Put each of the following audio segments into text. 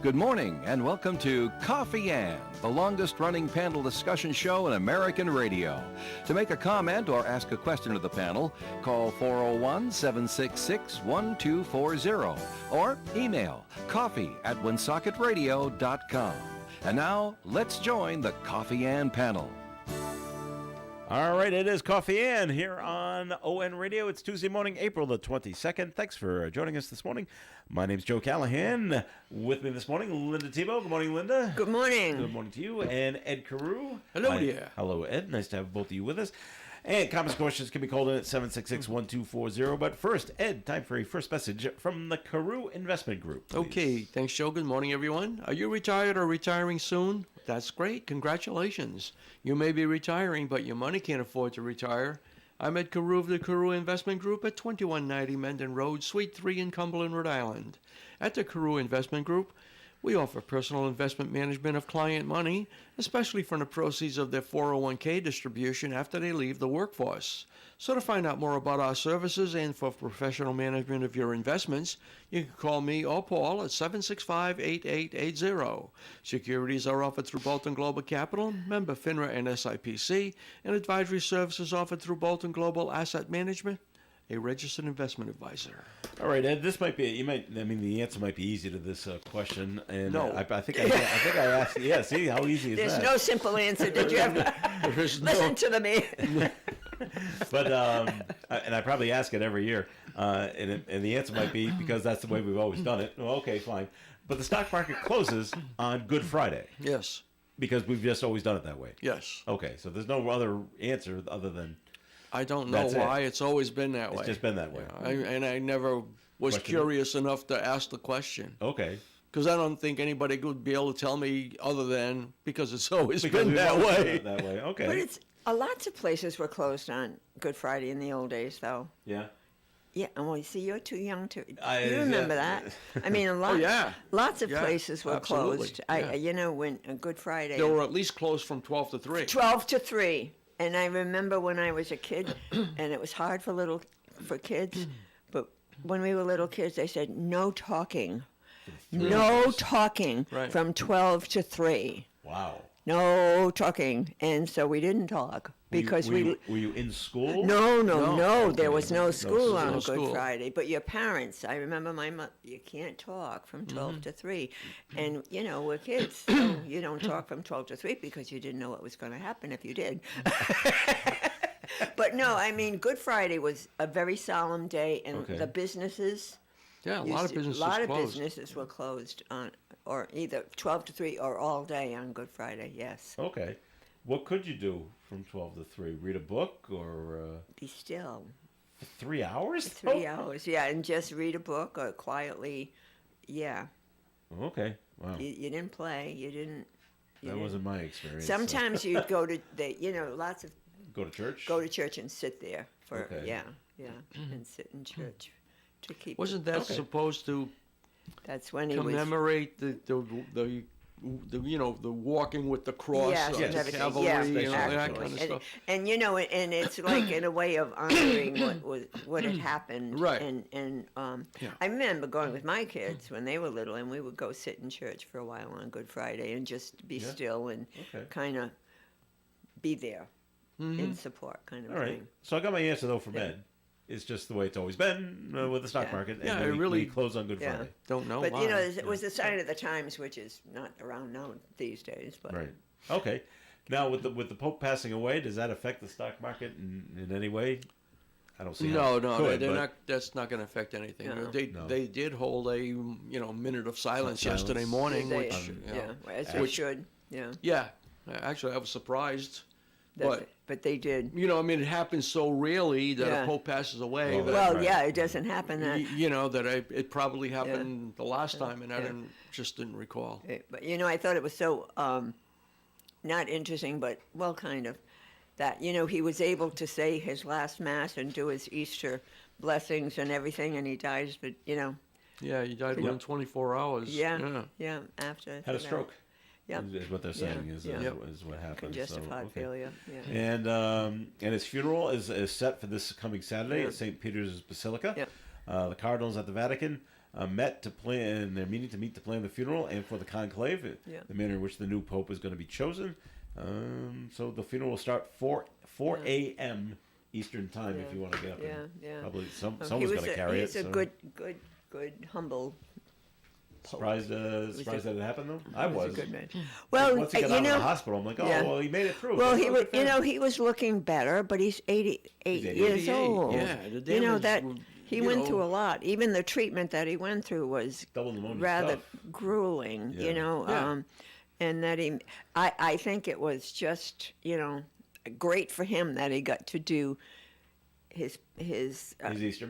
Good morning and welcome to Coffee Ann, the longest-running panel discussion show in American radio. To make a comment or ask a question of the panel, call 401-766-1240 or email coffee@woonsocketradio.com. And now, let's join the Coffee Ann panel. All right, it is Coffee Ann here on ON Radio. It's Tuesday morning, April the 22nd. Thanks for joining us this morning. My name's Joe Callahan. With me this morning, Linda Tebow. Good morning, Linda. Good morning. Good morning to you. And Ed Carew. Hello, dear. Hello, Ed. Nice to have both of you with us. And comments, questions can be called in at 766-1240. But first, Ed, time for a first message from the Carew Investment Group. Please. Okay, thanks, Joe. Good morning, everyone. Are you retired or retiring soon? That's great. Congratulations. You may be retiring, but your money can't afford to retire. I'm Ed Carew of the Carew Investment Group at 2190 Mendon Road, Suite 3 in Cumberland, Rhode Island. At the Carew Investment Group, we offer personal investment management of client money, especially from the proceeds of their 401k distribution after they leave the workforce. So to find out more about our services and for professional management of your investments, you can call me or Paul at 765-8880. Securities are offered through Bolton Global Capital, member FINRA and SIPC, and advisory services offered through Bolton Global Asset Management, a registered investment advisor. All right, Ed. This might be. The answer might be easy to this question. And no, I think I asked. Yeah. See how easy is There's that? no simple answer. Did you have to listen to the man? But and I probably ask it every year, and the answer might be because that's the way we've always done it. Well, okay, fine. But the stock market closes on Good Friday. Yes. Because we've just always done it that way. Yes. Okay, so there's no other answer other than. I don't know why. It's always been that way. It's just been that way. Yeah, I never was curious enough to ask the question. Okay. Because I don't think anybody would be able to tell me other than because it's always been that way. That way. Okay. But it's lots of places were closed on Good Friday in the old days, though. Yeah. Yeah, well, you see, you're too young to. You remember that? I mean, lots of places were closed. When Good Friday. They were at least closed from 12 to 3. 12 to 3. And I remember when I was a kid, and it was hard for kids, but when we were little kids, they said no talking, from 12 to 3. Wow. No talking, and so we didn't talk because were you in school? No. Okay. There was no school on Good school. Friday. But your parents, I remember my mother. You can't talk from 12 to 3, and we're kids, so you don't talk from 12 to 3 because you didn't know what was going to happen if you did. But no, I mean, Good Friday was a very solemn day, and the businesses. Yeah, a lot of businesses were closed on, or either 12 to 3 or all day on Good Friday, yes. Okay. What could you do from 12 to 3? Read a book or... Be still. 3 hours? 3 hours, yeah, and just read a book or quietly, yeah. Okay, wow. You didn't play, That wasn't my experience. Sometimes you'd go to, lots of... Go to church? Go to church and sit there and sit in church. To keep Wasn't that supposed to commemorate the walking with the cross the cavalry, that kind of stuff? And it's like in a way of honoring what had happened. Right. And I remember going with my kids when they were little, and we would go sit in church for a while on Good Friday and just be still and kind of be there in support, kind of thing. All right. So I got my answer though from Ed. It's just the way it's always been with the stock market. Yeah, and we close on Good Friday. Don't know but, why. It was a sign of the times, which is not around now these days. But. Right. Okay. Now, with the Pope passing away, does that affect the stock market in any way? I don't see No, that's not going to affect anything. No. They did hold a minute of silence yesterday morning, as they should. Yeah. Yeah. Actually, I was surprised. But they did. It happens so rarely that a pope passes away. It doesn't happen that. It probably happened the last time, and I just didn't recall. But I thought it was so not interesting, but kind of that he was able to say his last mass and do his Easter blessings and everything, and he dies. But Yeah, he died within 24 hours. Yeah. After had a stroke. Yep. Is what they're saying is what happened. Congestive heart failure. Yeah. And his funeral is set for this coming Saturday at St. Peter's Basilica. Yep. The Cardinals at the Vatican. met to plan. They're meeting to meet to plan the funeral and for the conclave, the manner in which the new pope is going to be chosen. So the funeral will start 4 a.m. Eastern time if you want to get up. Probably someone's going to carry it. He's a good, humble. Surprised that it happened though. I was. A good man. Well, once he got out of the hospital, I'm like, well, he made it through. Well, he was looking better, but he's 88 years old. Yeah, the damage, he went through a lot. Even the treatment that he went through was rather grueling. And that I think it was just great for him that he got to do his Easter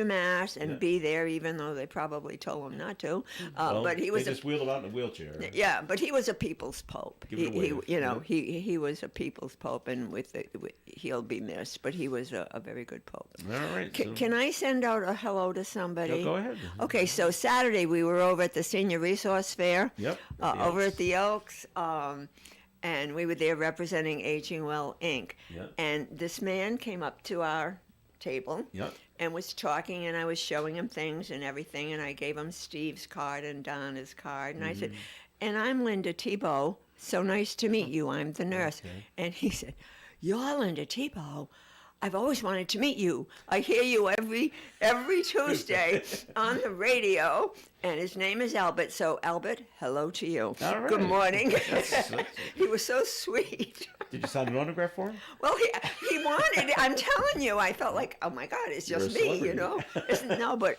Mass and be there, even though they probably told him not to. But he was just wheeled him out in a wheelchair. Yeah, but he was a people's pope. He was a people's pope, and he'll be missed. But he was a very good pope. All right. Can I send out a hello to somebody? Yeah, go ahead. Okay, so Saturday we were over at the Senior Resource Fair. Yep. Over at the Oaks. And we were there representing Aging Well, Inc. Yep. And this man came up to our table and was talking, and I was showing him things and everything, and I gave him Steve's card and Donna's card, and I said, and I'm Linda Tebow, so nice to meet you, I'm the nurse. Okay. And he said, you're Linda Tebow? I've always wanted to meet you. I hear you every Tuesday on the radio, and his name is Albert. So, Albert, hello to you. All right. Good morning. He was so sweet. Did you sign an autograph for him? Well, he wanted. I'm telling you, I felt like, oh my God, it's just me, No, but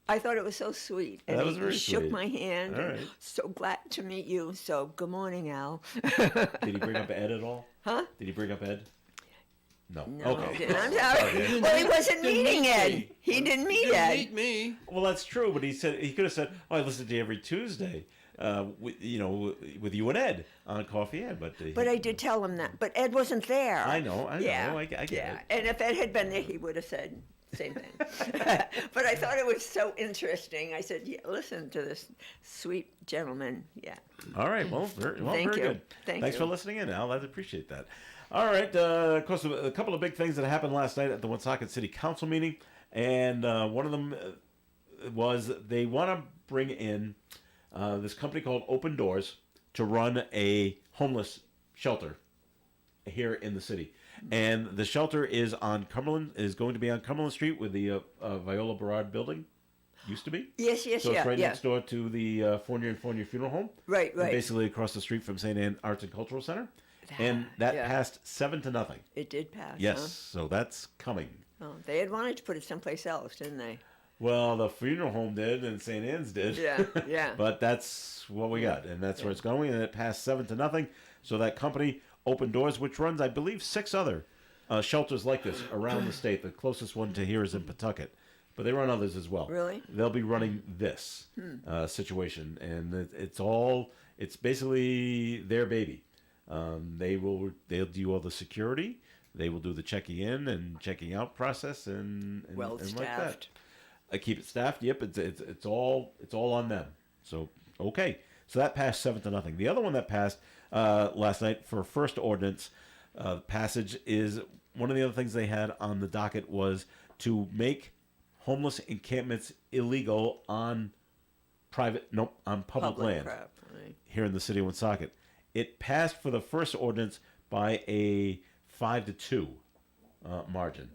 I thought it was so sweet. And that was very sweet. He shook my hand. All right. So glad to meet you. So, good morning, Al. Did he bring up Ed at all? Huh? Did he bring up Ed? No. Okay. I'm sorry. Well, he wasn't meeting Ed. He didn't meet Ed. Meet me. Well, that's true, but he could have said, "Oh, I listen to you every Tuesday, with you and Ed on Coffee Ed." But I did tell him that. But Ed wasn't there. I know. I get it. And if Ed had been there, he would have said same thing. But I thought it was so interesting. I said, "Yeah, listen to this sweet gentleman." Yeah. All right. Well, very good. Thanks for listening in, Al. I appreciate that. All right, of course, a couple of big things that happened last night at the Woonsocket City Council meeting, and one of them was they want to bring in this company called Open Doors to run a homeless shelter here in the city, and the shelter is going to be on Cumberland Street with the Viola Barad building. Used to be? Yes, so it's right next door to the Fournier and Fournier Funeral Home. Right. And basically across the street from St. Anne Arts and Cultural Center. And that passed 7-0. It did pass. Yes, huh? So that's coming. Oh, they had wanted to put it someplace else, didn't they? Well, the funeral home did, and St. Anne's did. Yeah. But that's what we got, and that's where it's going. And it passed 7-0. So that company, Open Doors, which runs, I believe, 6 other shelters like this around the state. The closest one to here is in Pawtucket, but they run others as well. Really? They'll be running this situation, and it's basically their baby. They'll do all the security. They will do the checking in and checking out process and well and staffed. Like that. I keep it staffed. Yep, it's all on them. So okay, so that passed 7-0. The other one that passed last night for first ordinance passage is one of the other things they had on the docket was to make homeless encampments illegal on public land Right. here in the city of Woonsocket. It passed for the first ordinance by a 5-2 margin.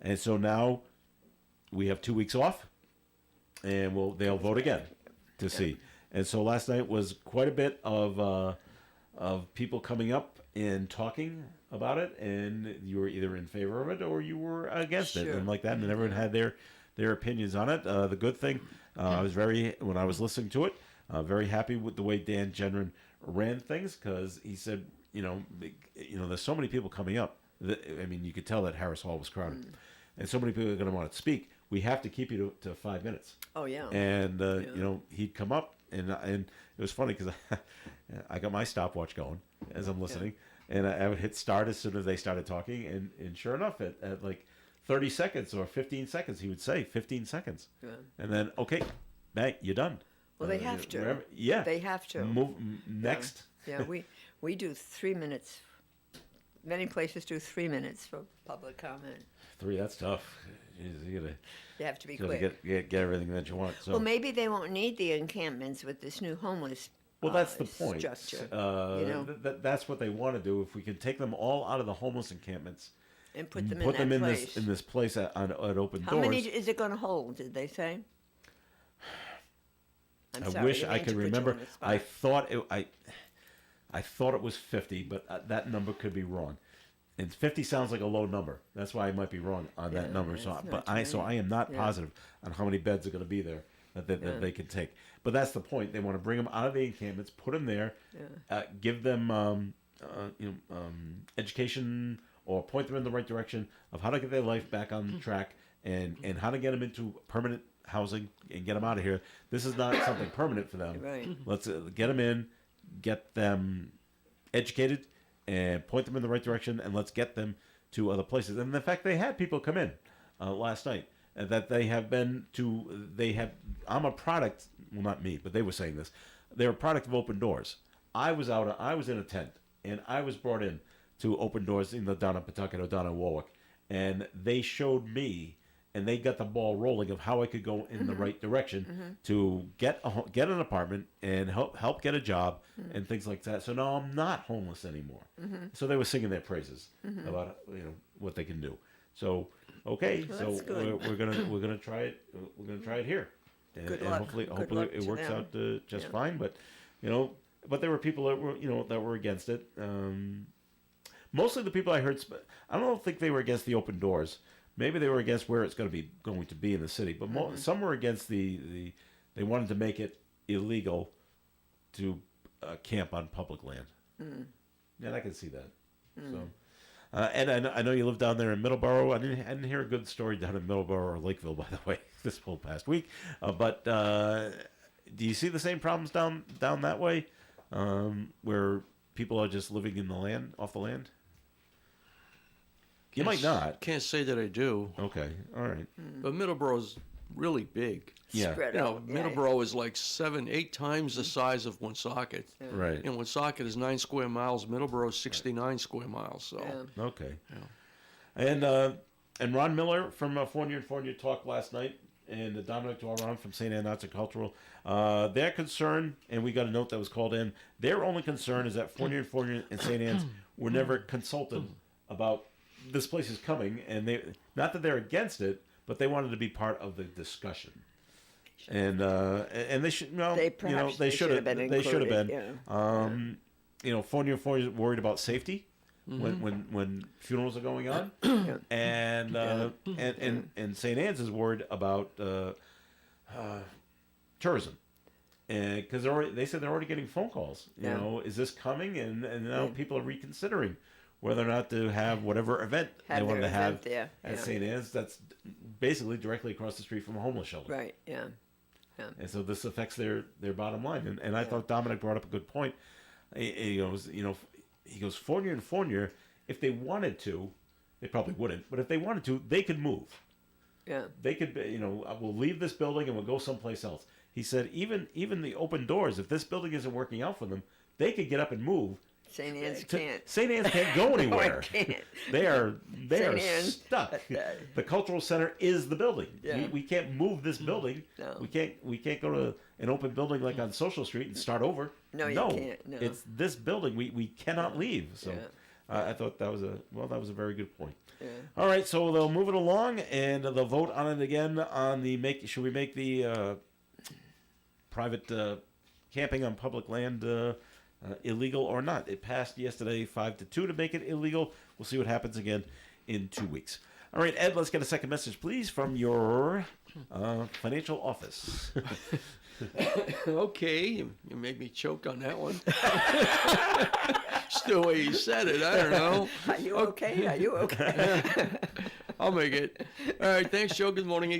And so now we have 2 weeks off, and they'll vote again to see. And so last night was quite a bit of people coming up and talking about it, and you were either in favor of it or you were against it, and like that, and everyone had their opinions on it. The good thing, when I was listening to it, very happy with the way Dan Gendron ran things, because he said, there's so many people coming up. You could tell that Harris Hall was crowded, and so many people are going to want to speak. We have to keep you to 5 minutes. Oh yeah. And he'd come up, and it was funny because I got my stopwatch going as I'm listening, and I would hit start as soon as they started talking, and sure enough, at like 30 seconds or 15 seconds, he would say 15 seconds, and then okay, bang, you're done. Well, they have to. Wherever, They have to. Move next. Yeah, we do 3 minutes. Many places do 3 minutes for public comment. 3, that's tough. You have to be gotta quick. get everything that you want. So. Well, maybe they won't need the encampments with this new homeless Well, that's the point. structure. That's what they want to do. If we can take them all out of the homeless encampments And put them put in them that in place. this place at open How doors. many is it going to hold, did they say? I'm I sorry, wish didn't I mean to could put you remember. on the spot. I thought it was 50, but that number could be wrong. And 50 sounds like a low number. That's why I might be wrong on that number. So, that's not too I am not positive on how many beds are going to be there that they can take. But that's the point. They want to bring them out of the encampments, put them there, give them education or point them in the right direction of how to get their life back on track and how to get them into permanent housing and get them out of here. This is not something permanent for them. Right. Let's get them in, get them educated, and point them in the right direction, and let's get them to other places. And the fact they had people come in last night, that they have been to, I'm a product, well, not me, but they were saying this, they're a product of Open Doors. I was in a tent, and I was brought in to Open Doors down in Pawtucket or down in Warwick, and they showed me, and they got the ball rolling of how I could go in the right direction to get an apartment and help get a job and things like that. So now I'm not homeless anymore. So they were singing their praises about what they can do. So okay, Well, so good. we're gonna try it. We're gonna try it here, and, Good and luck. hopefully Good luck it to works them. out just fine. But but there were people that were against it. Mostly the people I heard. I don't think they were against the Open Doors. Maybe they were against where it's going to be in the city. But some were against the. They wanted to make it illegal to camp on public land. And I can see that. So, and I know you live down there in Middleborough. I didn't hear a good story down in Middleborough or Lakeville, by the way, this whole past week. But do you see the same problems down that way, where people are just living in the land, off the land? You might not. Can't say that I do. Okay, all right. But Middleborough's really big. Yeah, Spread You know, out. Yeah, Middleborough is like 7-8 times the size of Woonsocket. right. And Woonsocket is 9 square miles. Middleborough is 69 square miles. So yeah. Okay. And Ron Miller from Fournier and Fournier talked last night, and Dominic Dwaron from St. Anne Arts and Cultural. Their concern, and we got a note that was called in, their only concern is that Fournier and Fournier and St. Anne's were never consulted about this place is coming, and they, not that they're against it, but they wanted to be part of the discussion. And they should, they should have been. They should have been. Yeah. Fournier is worried about safety when funerals are going on, and St. Anne's is worried about tourism, and because they said they're already getting phone calls. You know, is this coming? And now people are reconsidering whether or not to have whatever event they wanted to have there. at St. Anne's. That's basically directly across the street from a homeless shelter. Right. Yeah. And so this affects their bottom line. And I thought Dominic brought up a good point. He goes, Fournier and Fournier, if they wanted to, they probably wouldn't, but if they wanted to, they could move. Yeah. They could, we'll leave this building and we'll go someplace else. He said, even the Open Doors, if this building isn't working out for them, they could get up and move. St. Anne's can't. St. Anne's can't go anywhere. No, it can't. They are St. Anne's, stuck. The cultural center is the building. Yeah. We can't move this building. No. We can't go to an open building like on Social Street and start over. No, you can't. No. It's this building. We cannot leave. So I thought that was a very good point. Yeah. All right, so they'll move it along and they'll vote on it again on should we make the private camping on public land illegal or not? It passed yesterday 5-2 to make it illegal. We'll see what happens again in 2 weeks. All right, Ed, let's get a second message, please, from your financial office. Okay, you made me choke on that one. Just the way you said it, I don't know. Are you okay? Are you okay? I'll make it. All right, thanks, Joe. Good morning.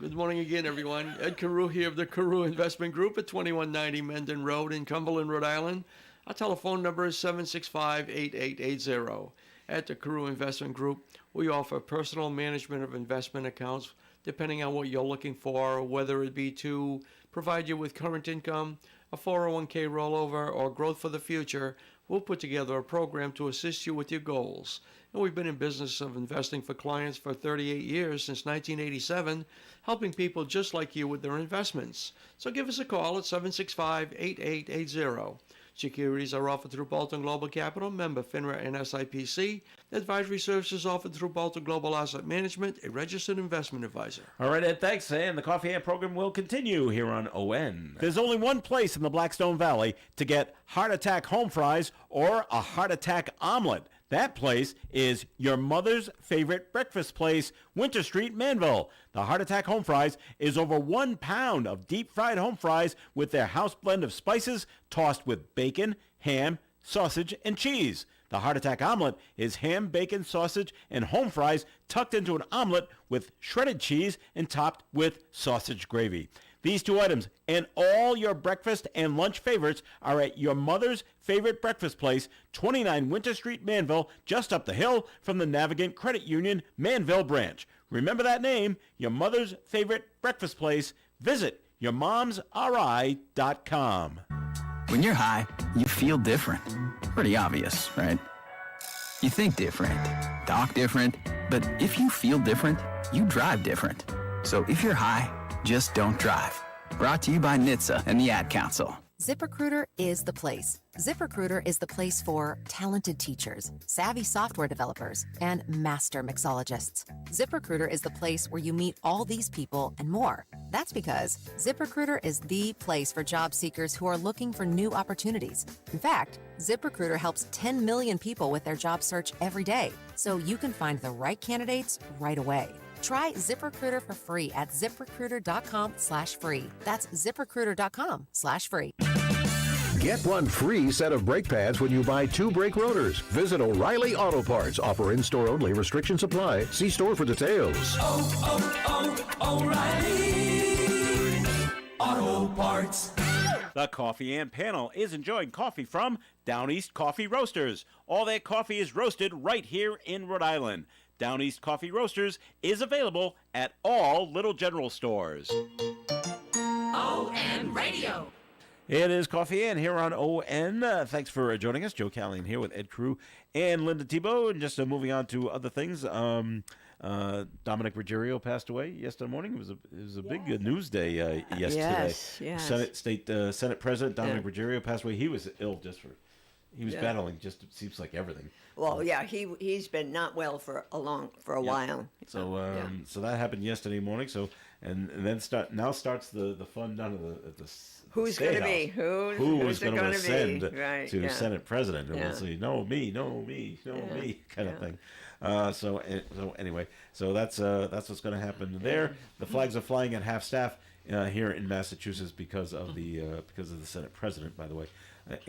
Good morning again, everyone. Ed Carew here of the Carew Investment Group at 2190 Mendon Road in Cumberland, Rhode Island. Our telephone number is 765-8880. At the Carew Investment Group, we offer personal management of investment accounts depending on what you're looking for, whether it be to provide you with current income, a 401k rollover, or growth for the future. We'll put together a program to assist you with your goals. and we've been in business of investing for clients for 38 years, since 1987, helping people just like you with their investments. So give us a call at 765-8880. Securities are offered through Bolton Global Capital, member FINRA and SIPC. Advisory services offered through Bolton Global Asset Management, a registered investment advisor. All right, Ed, thanks. And the Coffee and program will continue here on ON. There's only one place in the Blackstone Valley to get heart attack home fries or a heart attack omelet. That place is your mother's favorite breakfast place, Winter Street, Manville. The Heart Attack Home Fries is over 1 pound of deep-fried home fries with their house blend of spices tossed with bacon, ham, sausage, and cheese. The Heart Attack Omelet is ham, bacon, sausage, and home fries tucked into an omelet with shredded cheese and topped with sausage gravy. These two items and all your breakfast and lunch favorites are at your mother's favorite breakfast place, 29 Winter Street, Manville, just up the hill from the Navigant Credit Union Manville branch. Remember that name, your mother's favorite breakfast place. Visit yourmomsri.com. When you're high, you feel different. Pretty obvious, right? You think different, talk different, but if you feel different, you drive different. So if you're high, just don't drive. Brought to you by NHTSA and the Ad Council. ZipRecruiter is the place. ZipRecruiter is the place for talented teachers, savvy software developers, and master mixologists. ZipRecruiter is the place where you meet all these people and more. That's because ZipRecruiter is the place for job seekers who are looking for new opportunities. In fact, ZipRecruiter helps 10 million people with their job search every day, so you can find the right candidates right away. Try ZipRecruiter for free at ziprecruiter.com/free. That's ziprecruiter.com/free. Get one free set of brake pads when you buy 2 brake rotors. Visit O'Reilly Auto Parts. Offer in-store only. Restrictions apply. See store for details. O'Reilly Auto Parts. The Coffee and panel is enjoying coffee from Down East Coffee Roasters. All their coffee is roasted right here in Rhode Island. Down East Coffee Roasters is available at all Little General stores. ON Radio. It is Coffee and here on ON. Thanks for joining us. Joe Callahan here with Ed Crew and Linda Tebow. And just moving on to other things, Dominic Ruggiero passed away yesterday morning. It was a big news day yesterday. Yes. Senate President Dominic Ruggiero passed away. He was ill he was battling just, it seems like, everything. Well, yeah, he's been not well for a while. So so that happened yesterday morning. So and then starts the fun down at the who's going to be who's going to ascend to Senate President, and we'll see no me kind of thing. So anyway, so that's what's going to happen there. The flags are flying at half staff here in Massachusetts because of the Senate President, by the way.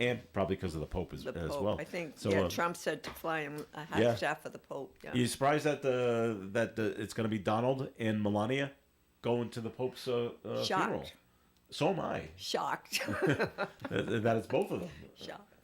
And probably because of the Pope as well. I think. So, Trump said to fly him a half staff for the Pope. Yeah. You surprised that it's going to be Donald and Melania going to the Pope's funeral? So am I. Shocked. that it's both of them. Shocked.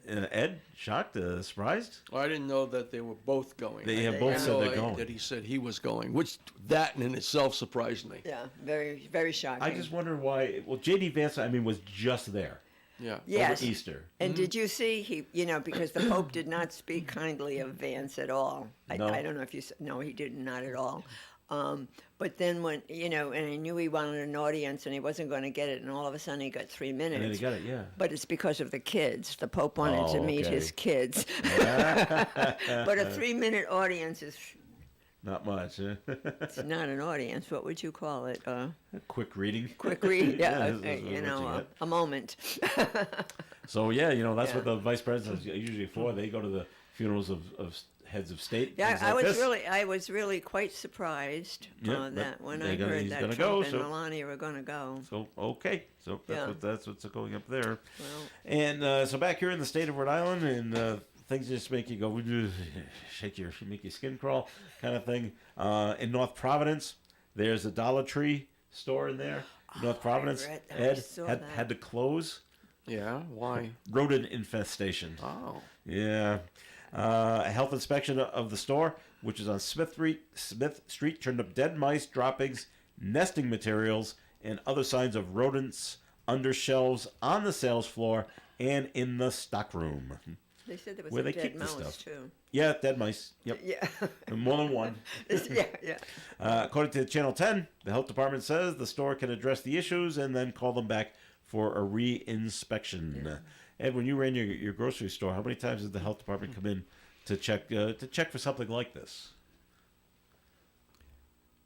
Ed, shocked, surprised? Well, I didn't know that they were both going. They have both said they're going. That he said he was going, which that in itself surprised me. Yeah, very, very shocking. I just wonder why. Well, J.D. Vance, was just there. Yeah. Yes. Over Easter. And did you see because the Pope did not speak kindly of Vance at all. No. I don't know if you no, he did not at all. But then when and I knew he wanted an audience and he wasn't going to get it, and all of a sudden he got 3 minutes. And then he got it, yeah. But it's because of the kids. The Pope wanted to meet his kids. But a 3-minute audience is not much. It's not an audience. What would you call it? Quick reading. Quick read. Yeah, yeah, a moment. So that's what the vice presidents are usually for. They go to the funerals of heads of state. Yeah, like I was really quite surprised that when I heard that Trump and Melania were going to go. So okay, so that's what's going up there. Well, and so back here in the state of Rhode Island, and things just make you go, make your skin crawl, kind of thing. In North Providence, there's a Dollar Tree store in there. North Providence, Ed had to close. Yeah, why? Rodent infestation. Oh. Yeah. A health inspection of the store, which is on Smith Street, turned up dead mice, droppings, nesting materials, and other signs of rodents under shelves on the sales floor and in the stockroom. They said there was where a they dead keep the mouse stuff. too. Yeah, dead mice. Yep. Yeah. More than one. Yeah. According to Channel 10, the health department says the store can address the issues and then call them back for a re-inspection. Ed, when you ran your grocery store, how many times did the health department come in to check for something like this?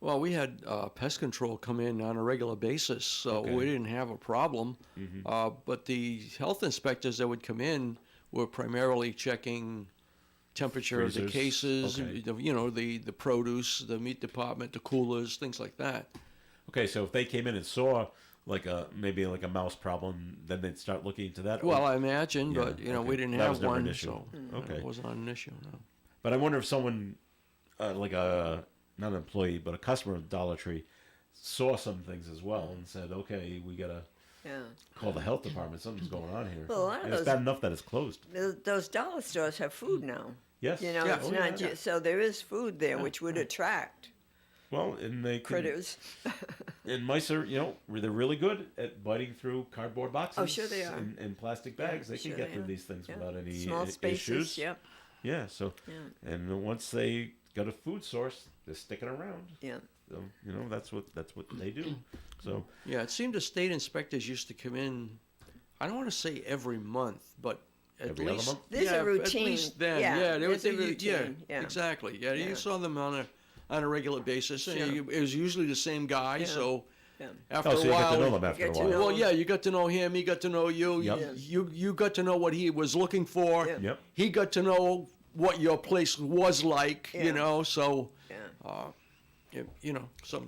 Well, we had pest control come in on a regular basis, so we didn't have a problem. But the health inspectors that would come in were primarily checking temperature of the Freezers. cases, Okay. the produce, the meat department, the coolers, things like that. Okay, so if they came in and saw maybe a mouse problem, then they'd start looking into that. Well, I imagine, Yeah, but we okay. didn't That was have never an one, issue. so Okay. it wasn't an issue. No. But I wonder if someone, not an employee, but a customer of Dollar Tree, saw some things as well and said, "Okay, we gotta call the health department. Something's going on here." Well, a lot of and it's those- bad enough that it's closed. Those dollar stores have food now. Yes. You know, Yeah. it's Oh, not yeah. just, so there is food there which would attract Well, and they can, critters. and mice are, they're really good at biting through cardboard boxes. Oh, sure they are. And plastic bags. They can sure get they through are. these things Yeah. without any Small spaces. issues. Yep. Yeah. So, Yeah. and once they got a food source, they're sticking around. Yeah. So that's what they do. So Yeah, it seemed the state inspectors used to come in, I don't want to say every month, but at Every other least month? There's a At routine. least then, Yeah, they there's a yeah, routine, yeah. exactly. Yeah, Yeah. you saw them on a regular basis, and Sure. it was usually the same guy. Yeah. So Yeah. after so a you while, got to know them after a get to while. know- well, yeah, you got to know him. He got to know you. Yep. You got to know what he was looking for. Yeah. Yep. He got to know what your place was like. Yeah. So. Yeah.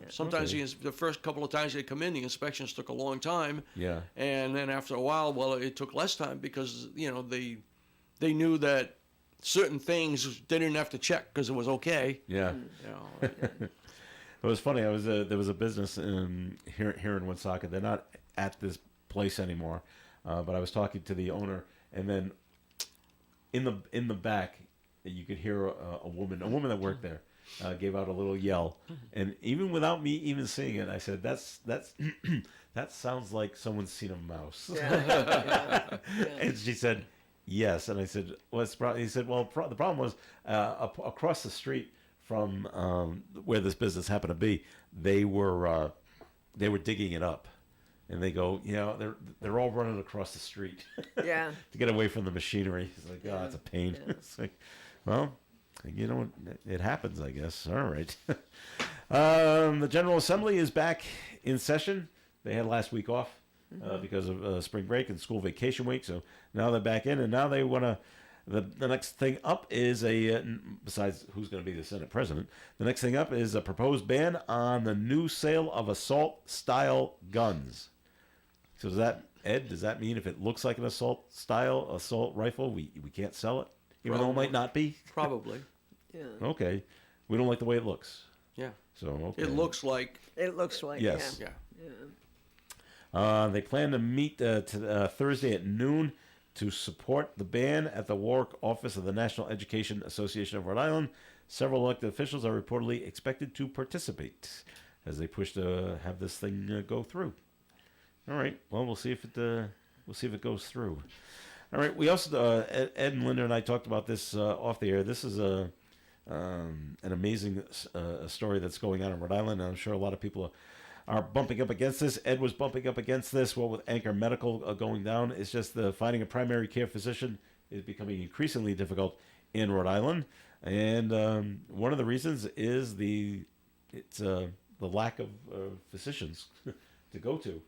Sometimes Okay. the first couple of times they come in, the inspections took a long time. Yeah. And then after a while, it took less time because they knew that certain things they didn't have to check because it was okay. Yeah. You know, It was funny. There was a business here in Woonsocket. They're not at this place anymore, but I was talking to the owner, and then in the back, you could hear a woman that worked there, gave out a little yell, and even without me even seeing it, I said, "That's that sounds like someone's seen a mouse." And she said, "Yes," and I said, "What's the problem?" He said, "Well, the problem was across the street from where this business happened to be, they were digging it up, and they go, they're all running across the street, Yeah. to get away from the machinery." It's like, oh, it's a pain. Yeah. It's like, well, it happens, I guess. All right. The General Assembly is back in session. They had last week off because of spring break and school vacation week, so now they're back in, and now they want to. The next thing up is besides who's going to be the Senate president, the next thing up is a proposed ban on the new sale of assault-style guns. So does that mean if it looks like an assault rifle, we can't sell it? Even though it might not be? probably. Yeah. Okay. We don't like the way it looks. Yeah. So, okay. It looks like. It looks like. Yes. Yeah. Yeah. They plan to meet Thursday at noon to support the ban at the Warwick office of the National Education Association of Rhode Island. Several elected officials are reportedly expected to participate as they push to have this thing go through. All right. Well, we'll see if it goes through. All right. We also Ed and Linda and I talked about this off the air. This is an amazing story that's going on in Rhode Island, and I'm sure a lot of people are bumping up against this. Ed was bumping up against this. Well, with Anchor Medical going down, it's just finding a primary care physician is becoming increasingly difficult in Rhode Island, and one of the reasons is the lack of physicians to go to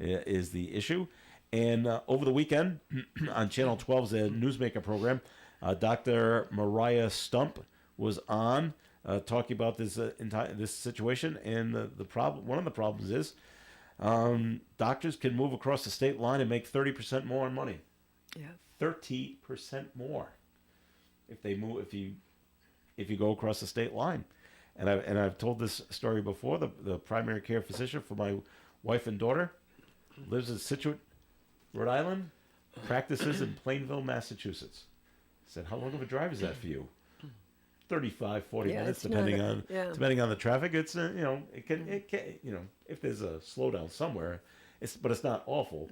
is the issue. And over the weekend on Channel 12's Newsmaker program, Dr. Mariah Stump was on talking about this this situation, and one of the problems is doctors can move across the state line and make 30% more in money. Yeah. 30% more if they move if you go across the state line. And I've told this story before. The primary care physician for my wife and daughter lives in Situate, Rhode Island, practices in Plainville, Massachusetts. I said, how long of a drive is that for you? 35, 40 minutes, it's not depending on the traffic. It's it can if there's a slowdown somewhere, but it's not awful.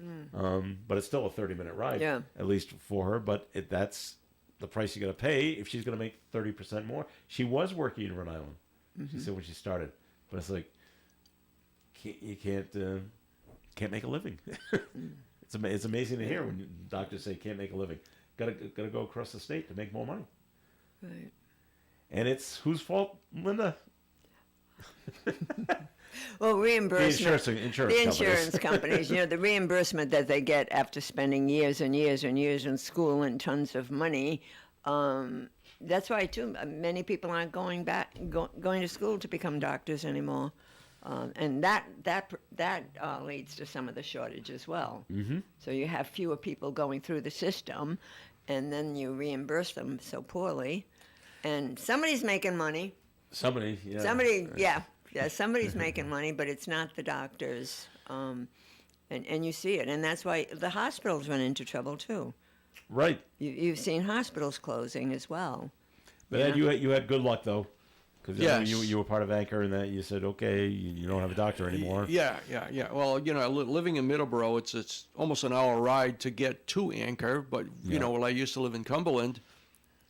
But it's still a 30-minute ride, Yeah. at least for her. But that's the price you got to pay if she's going to make 30% more. She was working in Rhode Island. She said when she started, but it's like you can't make a living. It's amazing to hear when doctors say can't make a living. Gotta go across the state to make more money. Right. And it's whose fault, Linda? Well, reimbursement. The insurance companies, the reimbursement that they get after spending years and years and years in school and tons of money. That's why too many people aren't going to school to become doctors anymore, and that leads to some of the shortage as well. Mm-hmm. So you have fewer people going through the system, and then you reimburse them so poorly, and somebody's making money. Somebody's making money, but it's not the doctors, and you see it, and that's why the hospitals run into trouble too. Right. You've seen hospitals closing as well. But Ed, you had good luck though, because Yes. you were part of Anchor, and that you said, okay, you don't have a doctor anymore. Yeah. Well, living in Middleborough, it's almost an hour ride to get to Anchor. But when I used to live in Cumberland,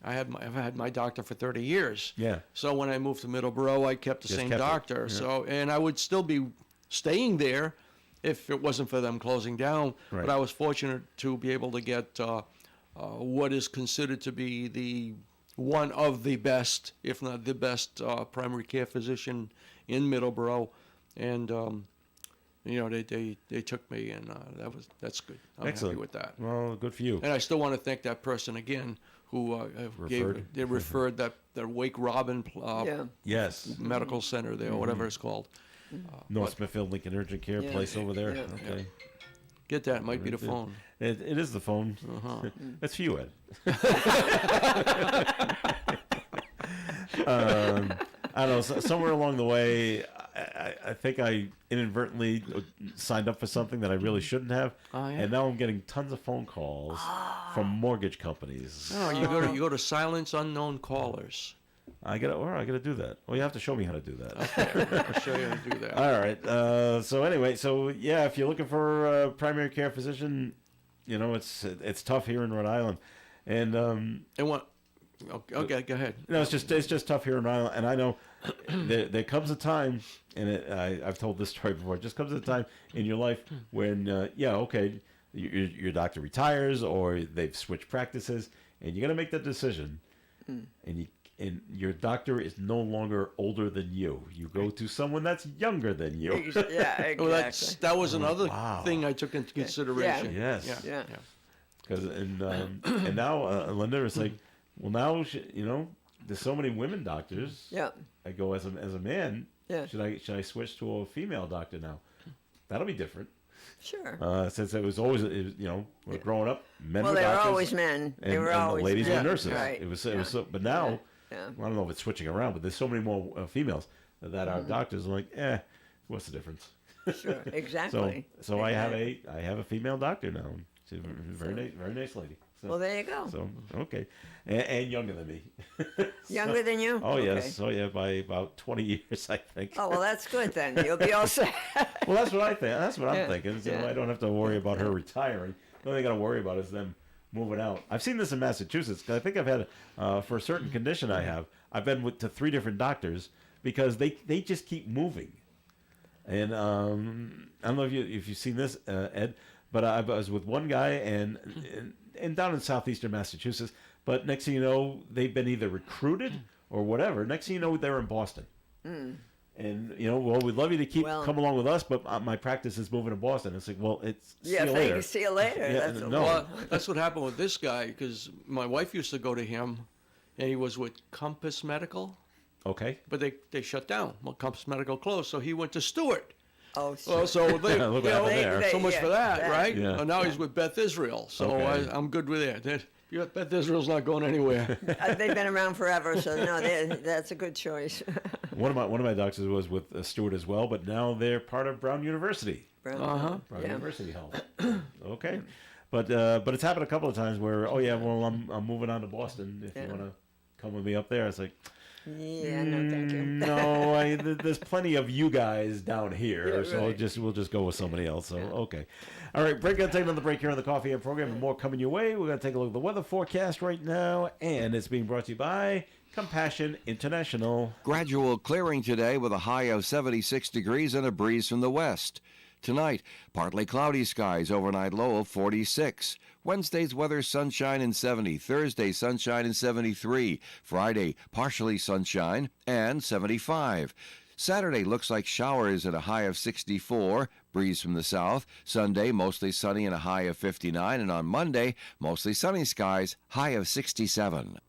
I've had my doctor for 30 years. Yeah. So when I moved to Middleborough, I kept the same doctor. Yeah. So and I would still be staying there if it wasn't for them closing down. Right. But I was fortunate to be able to get what is considered to be one of the best, if not the best, primary care physician in Middleborough, and they took me, and that's good. I'm Excellent. happy with that. Well, good for you. And I still want to thank that person again who referred that Wake Robin Yes. medical center there, or whatever it's called. North Smithfield Lincoln Urgent Care place over there. Yeah. Okay. Get that? It might be the phone. It is the phone. That's for you, Ed. I don't know. Somewhere along the way, I think I inadvertently signed up for something that I really shouldn't have, and now I'm getting tons of phone calls from mortgage companies. No, you go to silence unknown callers. I gotta do that. Well, you have to show me how to do that. Okay, I'll show you how to do that. All right. So anyway, if you're looking for a primary care physician, it's tough here in Rhode Island, and what? Okay, go ahead. No, it's just tough here in Rhode Island, and I know there comes a time, and I've told this story before. It just comes a time in your life when your doctor retires or they've switched practices, and you got to make that decision, and your doctor is no longer older than you. You go to someone that's younger than you. Yeah, exactly. Well, that was another thing I took into consideration. Yes. Yeah. Because and now Linda is like, well, now there's so many women doctors. Yeah. I go as a man. Yeah. Should I switch to a female doctor now? That'll be different. Sure. Since it was growing up, men Well, were they were doctors. always men. They And were always the ladies men. were nurses. Right. It was so, but now, Yeah. well, I don't know if it's switching around, but there's so many more females that are doctors. I'm like, what's the difference? Sure. Exactly. So I have a female doctor now. She's a very nice lady. So, Well, there you go. So okay, and younger than me. Younger than you? Oh Okay. yes, by about 20 years, I think. Oh, well, that's good then. You'll be all set. Well, that's what I think. That's what I'm thinking. So Yeah. I don't have to worry about her retiring. The only thing I got to worry about is them moving out. I've seen this in Massachusetts because I think I've had for a certain condition I've been to 3 different doctors because they just keep moving. And I don't know if you've seen this, Ed, but I was with one guy and down in southeastern Massachusetts. But next thing you know, they've been either recruited or whatever. Next thing you know, they're in Boston. And we'd love you to come along with us, but my practice is moving to Boston. It's like, well, see you later. See you later. Yeah, That's no. Well, that's what happened with this guy because my wife used to go to him, and he was with Compass Medical, Okay. but they shut down. Well, Compass Medical closed, so he went to Stewart. Oh, sure. Well, so they, Look what happened there. so much for that, right? Yeah. And now he's with Beth Israel, so Okay. I'm good with that. Beth Israel's not going anywhere. They've been around forever, so no, that's a good choice. One of my doctors was with Stewart as well, but now they're part of Brown University. Brown University Health. Okay. But it's happened a couple of times where I'm moving on to Boston if you want to come with me up there. It's like, Yeah, no, thank you. No, there's plenty of you guys down here, Yeah, so right. we'll just go with somebody else. So okay, all right. Break. Gonna take another break here on the Coffee and program. And more coming your way. We're gonna take a look at the weather forecast right now, and it's being brought to you by Compassion International. Gradual clearing today with a high of 76 degrees and a breeze from the west. Tonight, partly cloudy skies, overnight low of 46. Wednesday's weather, sunshine and 70. Thursday, sunshine and 73. Friday, partially sunshine and 75. Saturday looks like showers at a high of 64, breeze from the south. Sunday, mostly sunny and a high of 59. And on Monday, mostly sunny skies, high of 67.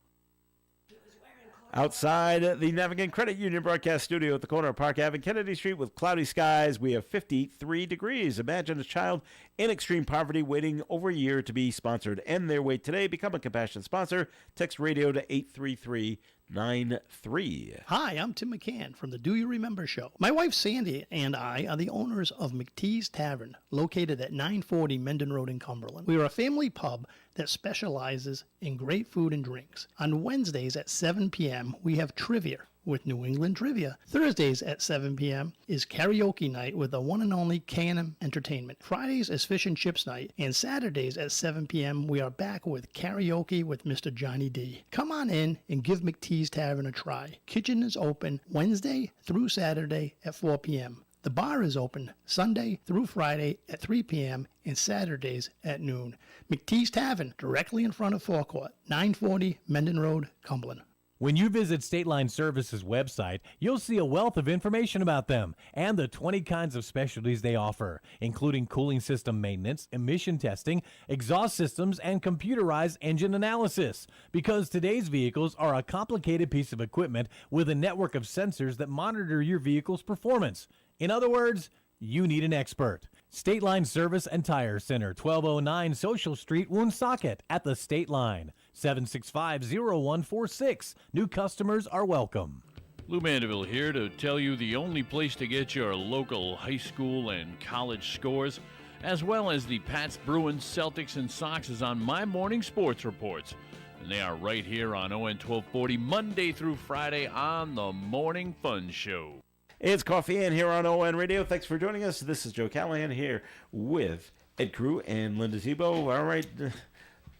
Outside the Navigant Credit Union broadcast studio at the corner of Park Ave and Kennedy Street with cloudy skies, we have 53 degrees. Imagine a child in extreme poverty waiting over a year to be sponsored. End their wait today. Become a Compassion sponsor. Text radio to 83393. Hi, I'm Tim McCann from the Do You Remember Show. My wife Sandy and I are the owners of McTee's Tavern, located at 940 Menden Road in Cumberland. We are a family pub that specializes in great food and drinks. On Wednesdays at 7 p.m., we have trivia with New England Trivia. Thursdays at 7 p.m. is karaoke night with the one and only K&M Entertainment. Fridays is fish and chips night, and Saturdays at 7 p.m. we are back with karaoke with Mr. Johnny D. Come on in and give McTee's Tavern a try. Kitchen is open Wednesday through Saturday at 4 p.m. The bar is open Sunday through Friday at 3 p.m. and Saturdays at noon. McTee's Tavern, directly in front of Forecourt, 940 Menden Road, Cumberland. When you visit State Line Services' website, you'll see a wealth of information about them and the 20 kinds of specialties they offer, including cooling system maintenance, emission testing, exhaust systems, and computerized engine analysis. Because today's vehicles are a complicated piece of equipment with a network of sensors that monitor your vehicle's performance. In other words, you need an expert. State Line Service and Tire Center, 1209 Social Street, Woonsocket, at the State Line, 765-0146. New customers are welcome. Lou Mandeville here to tell you the only place to get your local high school and college scores, as well as the Pats, Bruins, Celtics, and Sox, is on my morning sports reports. And they are right here on ON 1240, Monday through Friday on the Morning Fun Show. It's Coffee In here on ON Radio. Thanks for joining us. This is Joe Callahan here with Ed Crew and Linda Tebow. All right,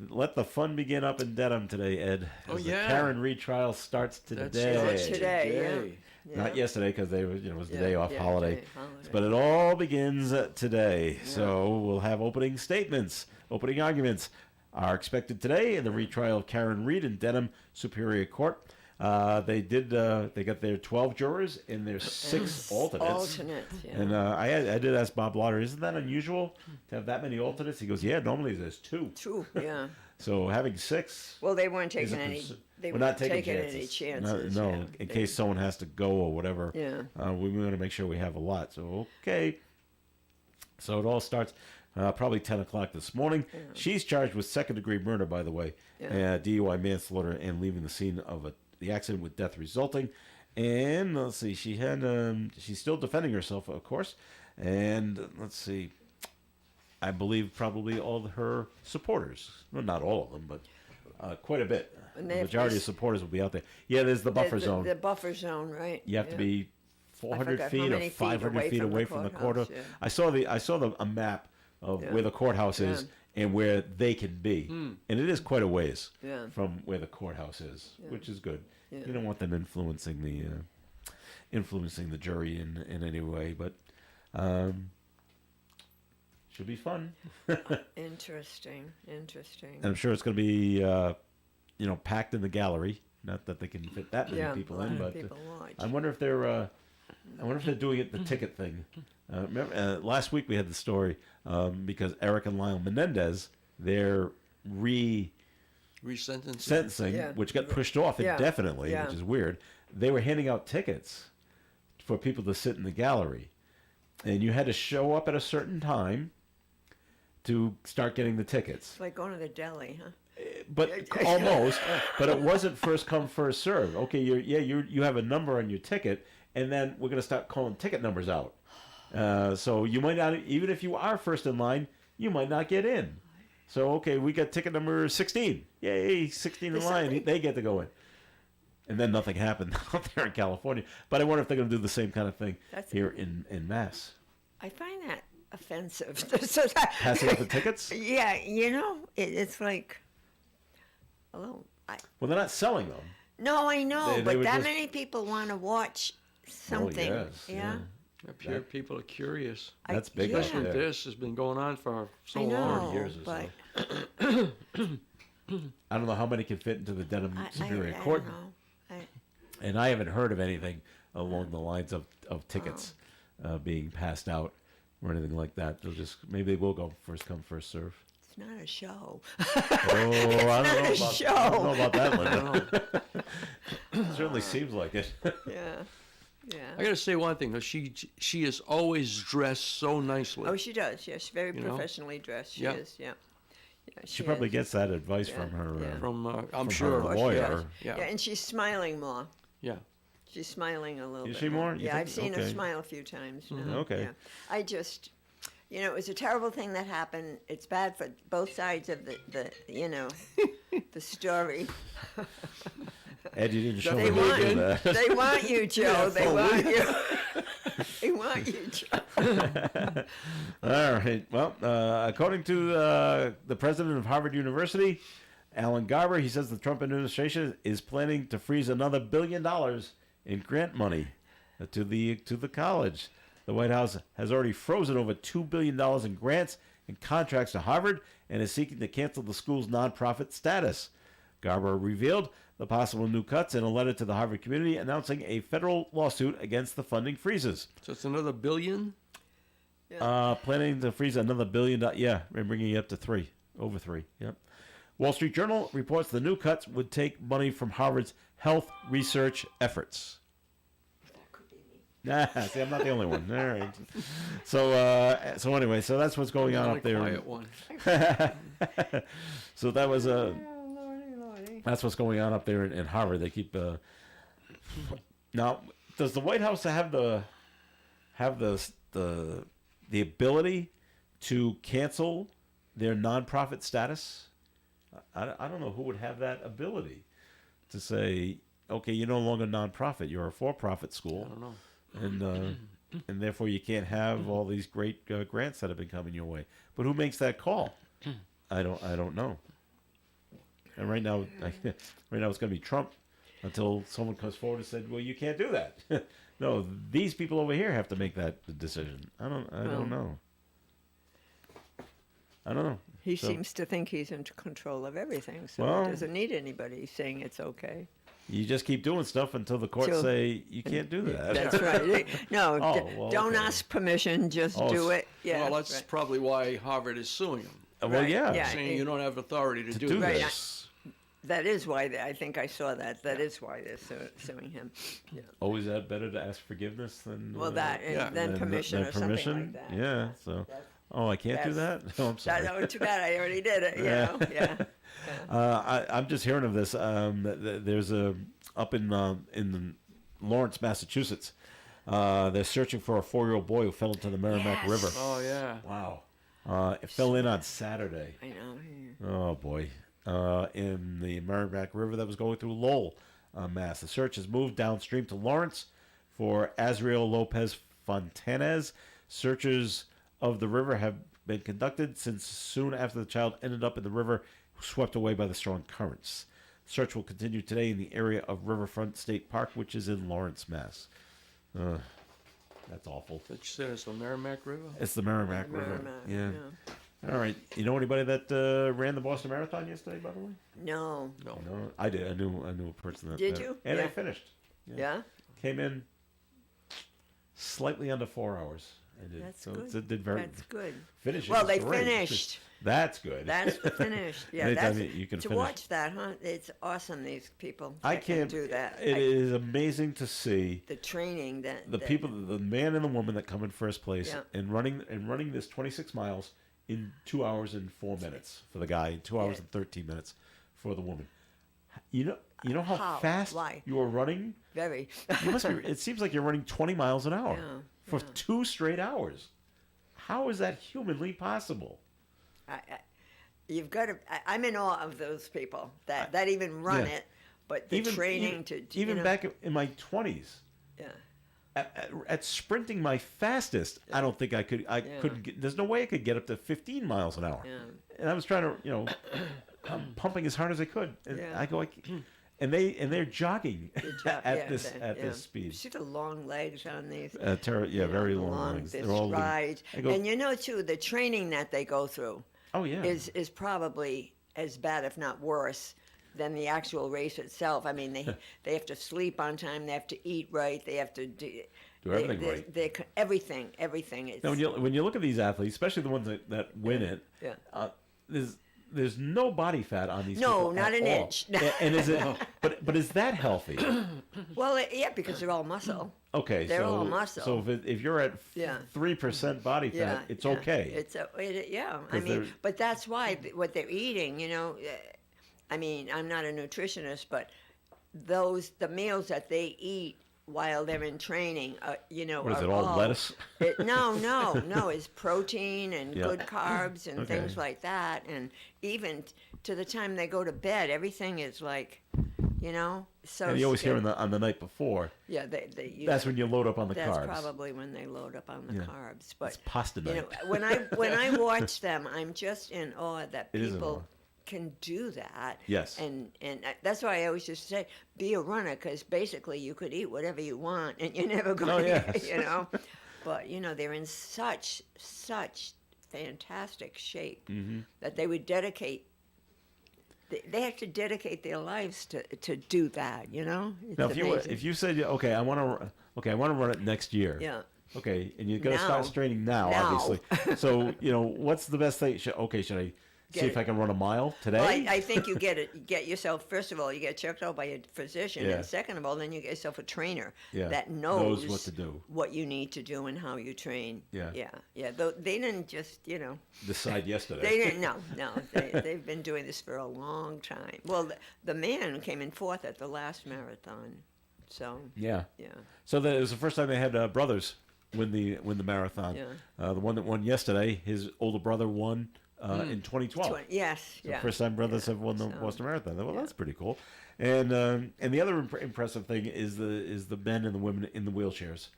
let the fun begin up in Dedham today, Ed. As the Karen Reed trial starts today. That's today, yeah. Not yesterday because they it was the day off holiday. Holiday. But it all begins today. Yeah. So we'll have opening statements, opening arguments are expected today in the retrial of Karen Reed in Dedham Superior Court. They got their 12 jurors and their 6 alternates. Yeah. And I did ask Bob Lauder, isn't that unusual to have that many alternates? He goes, yeah, normally there's 2. 2, yeah. So having 6. Well, they weren't taking any. They we're not weren't taking any chances. No, yeah. in case someone has to go or whatever. Yeah. We want to make sure we have a lot. So okay. So it all starts probably 10 o'clock this morning. Yeah. She's charged with second-degree murder, by the way, DUI manslaughter, and leaving the scene of the accident with death resulting. And let's see, she had she's still defending herself, of course. And let's see, I believe probably all her supporters, well, not all of them, but quite a bit. The majority of supporters will be out there. Yeah, there's the buffer zone. The buffer zone, right? You have to be 400 feet or 500 feet away from the courthouse. Yeah. I saw a map of where the courthouse is and where they can be. And it is quite a ways from where the courthouse is, which is good. Yeah. You don't want them influencing the jury in any way, but should be fun. Interesting. And I'm sure it's going to be packed in the gallery. Not that they can fit that many people in, but I wonder if they're doing it the ticket thing. Remember, last week we had the story because Eric and Lionel Menendez, they're resentencing, which got pushed off indefinitely, which is weird. They were handing out tickets for people to sit in the gallery, and you had to show up at a certain time to start getting the tickets. It's like going to the deli, huh? But almost. But it wasn't first come, first serve. Okay, you have a number on your ticket, and then we're going to start calling ticket numbers out. So you might not, even if you are first in line, you might not get in. So, okay, we got ticket number 16. Yay, 16 in line. They get to go in. and then nothing happened out there in California. But I wonder if they're going to do the same kind of thing here in Mass. I find that offensive. So that, Passing out the tickets? Yeah, it's like, well, they're not selling them. No, I know, They but would that just- many people want to watch something. yes, yeah. People are curious. That's big. Especially Yeah. this has been going on for so I know, long. Years or but I don't know how many can fit into the Dedham Superior I Court. don't know. And I haven't heard of anything along the lines of tickets being passed out or anything like that. They'll just maybe they will go first come first serve. It's not a show. I don't know about that, Linda. show. It certainly seems like it. Yeah. I got to say one thing. She is always dressed so nicely. Oh, she does. Yeah, she's very You know? professionally dressed. She Yeah. is. Yeah. Yeah, She probably is. gets that advice Yeah, from her. yeah. I'm from sure. her Of course she lawyer. does. Yeah. Yeah, and she's smiling more. Yeah. She's smiling a little Is bit she more? You Yeah, think? I've seen her Okay. smile a few times now. Okay. Yeah. I just, it was a terrible thing that happened. It's bad for both sides of the the story. Ed, you didn't show They me want, any of that. they want you, Joe. They want you. They want you, Joe. All right. Well, according to the president of Harvard University, Alan Garber, he says the Trump administration is planning to freeze another $1 billion in grant money to the college. The White House has already frozen over $2 billion in grants and contracts to Harvard and is seeking to cancel the school's nonprofit status. Garber revealed the possible new cuts in a letter to the Harvard community announcing a federal lawsuit against the funding freezes. So it's another $1 billion? Planning to freeze another $1 billion. Yeah, we're bringing it up to over 3. Yep. Wall Street Journal reports the new cuts would take money from Harvard's health research efforts. Nah, see, I'm not the only one. All right. So anyway, so that's what's going on up there. Quiet one. So that was that's what's going on up there in Harvard. They keep. Now, does the White House have the ability to cancel their nonprofit status? I don't know who would have that ability to say, okay, you're no longer nonprofit. You're a for-profit school. I don't know. And therefore you can't have all these great grants that have been coming your way. But who makes that call? I don't know. And right now it's going to be Trump until someone comes forward and said, "Well, you can't do that." No, these people over here have to make that decision. I don't know. I don't know. He seems to think he's in control of everything, so he doesn't need anybody saying it's okay. You just keep doing stuff until the courts say you can't do that. That's right. No, don't okay. ask permission, just do it. Yeah. Well, that's probably why Harvard is suing him. Well, yeah. Saying you don't have authority to do Right. this. That is why I think I saw that. That is why they're suing him. Yeah. Always that better to ask forgiveness than than permission or something like that. Yeah. So, I can't do that. No, I'm sorry. Too bad. I already did it. Yeah. I'm just hearing of this. There's up in Lawrence, Massachusetts. They're searching for a 4-year-old boy who fell into the Merrimack River. Oh yeah. Wow. It fell in on Saturday. I know. Oh boy. In the Merrimack River that was going through Lowell, Mass. The search has moved downstream to Lawrence for Azriel Lopez Fontanez. Searches of the river have been conducted since soon after the child ended up in the river, swept away by the strong currents. Search will continue today in the area of Riverfront State Park, which is in Lawrence, Mass. That's awful. Did you say it's the Merrimack River? It's the Merrimack River. Yeah. All right. You know anybody that ran the Boston Marathon yesterday, by the way? No. No, I did. I knew a person that Did you? And Yeah. I finished. Yeah. Came in slightly under 4 hours. I did. That's so good. It did very. That's good. Finishing. Well, is they great. finished. That's good. That's the finish. Yeah, Anytime that's you can to finish. watch that, huh? It's awesome. These people. I that can't can do that. It is amazing to see the training that the people, the man and the woman that come in first place, Yeah. and running this 26 miles in 2 hours and 4 minutes for the guy, and 2 hours and 13 minutes for the woman. You know how fast Why? you are running. Very. You must be. It seems like you're running 20 miles an hour for 2 straight hours. How is that humanly possible? You've got to. I'm in awe of those people that even run it, But the training to even back in my 20s. Yeah. At sprinting my fastest, I don't think I could. Couldn't. There's no way I could get up to 15 miles an hour. Yeah. And I was trying to, I'm pumping as hard as I could. And I go like, and they're jogging at this speed. See the long legs on these. Very long legs. This They're all ride. And too, the training that they go through. Oh yeah. Is probably as bad, if not worse, than the actual race itself. I mean, they have to sleep on time. They have to eat right. They have to do everything right. Everything. Now, when you look at these athletes, especially the ones that win it, there's no body fat on these people. No, not an inch. And is it? But is that healthy? Well, because they're all muscle. Okay, they're all muscle. So if you're at 3% body fat, it's okay. I mean, but that's why what they're eating. I mean, I'm not a nutritionist, but the meals that they eat while they're in training, what is it, all lettuce? No, it's protein and good carbs and things like that. And even to the time they go to bed, everything is like, so. And you always hear on the night before. Yeah, that's when you load up on the carbs. That's probably when they load up on the carbs. But it's pasta night. when I watch them, I'm just in awe that people can do that. Yes. And that's why I always just say, be a runner, because basically you could eat whatever you want and you're never going to, But, they're in such fantastic shape that they would dedicate. They have to dedicate their lives to do that, Now, if you said, okay, I want to run it next year. Yeah. Okay, and you're going to start training now, obviously. So, what's the best thing? Should I see if I can run a mile today? Well, I think you get yourself, first of all, you get checked out by a physician, and second of all, then you get yourself a trainer that knows what to do, what you need to do, and how you train. Yeah. They didn't just, decide yesterday. They didn't. No. They've been doing this for a long time. Well, the man came in fourth at the last marathon, so. Yeah. So it was the first time they had brothers win the marathon. Yeah. The one that won yesterday, his older brother won. In 2012. Yes, so first time brothers have won the Boston Marathon. Well, that's pretty cool. And the other impressive thing is the men and the women in the wheelchairs.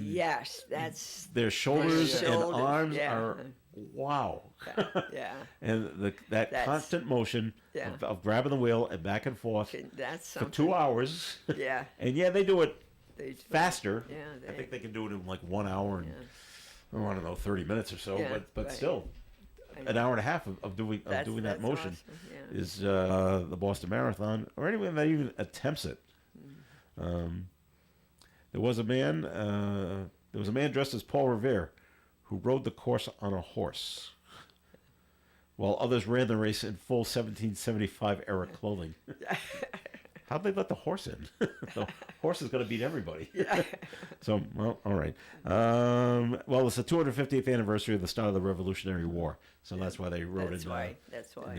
Yes, that's their shoulders and arms are wow. Yeah. And that constant motion of grabbing the wheel and back and forth for 2 hours. Yeah. And they do it faster. Yeah. I think they can do it in like 1 hour and I don't know, 30 minutes or so. But still. An hour and a half of doing that motion is the Boston Marathon, or anyone that even attempts it. There was a man dressed as Paul Revere who rode the course on a horse, while others ran the race in full 1775 era clothing. How'd they let the horse in? The horse is going to beat everybody. So, well, all right. Well, it's the 250th anniversary of the start of the Revolutionary War, so that's why they wrote it. That's why.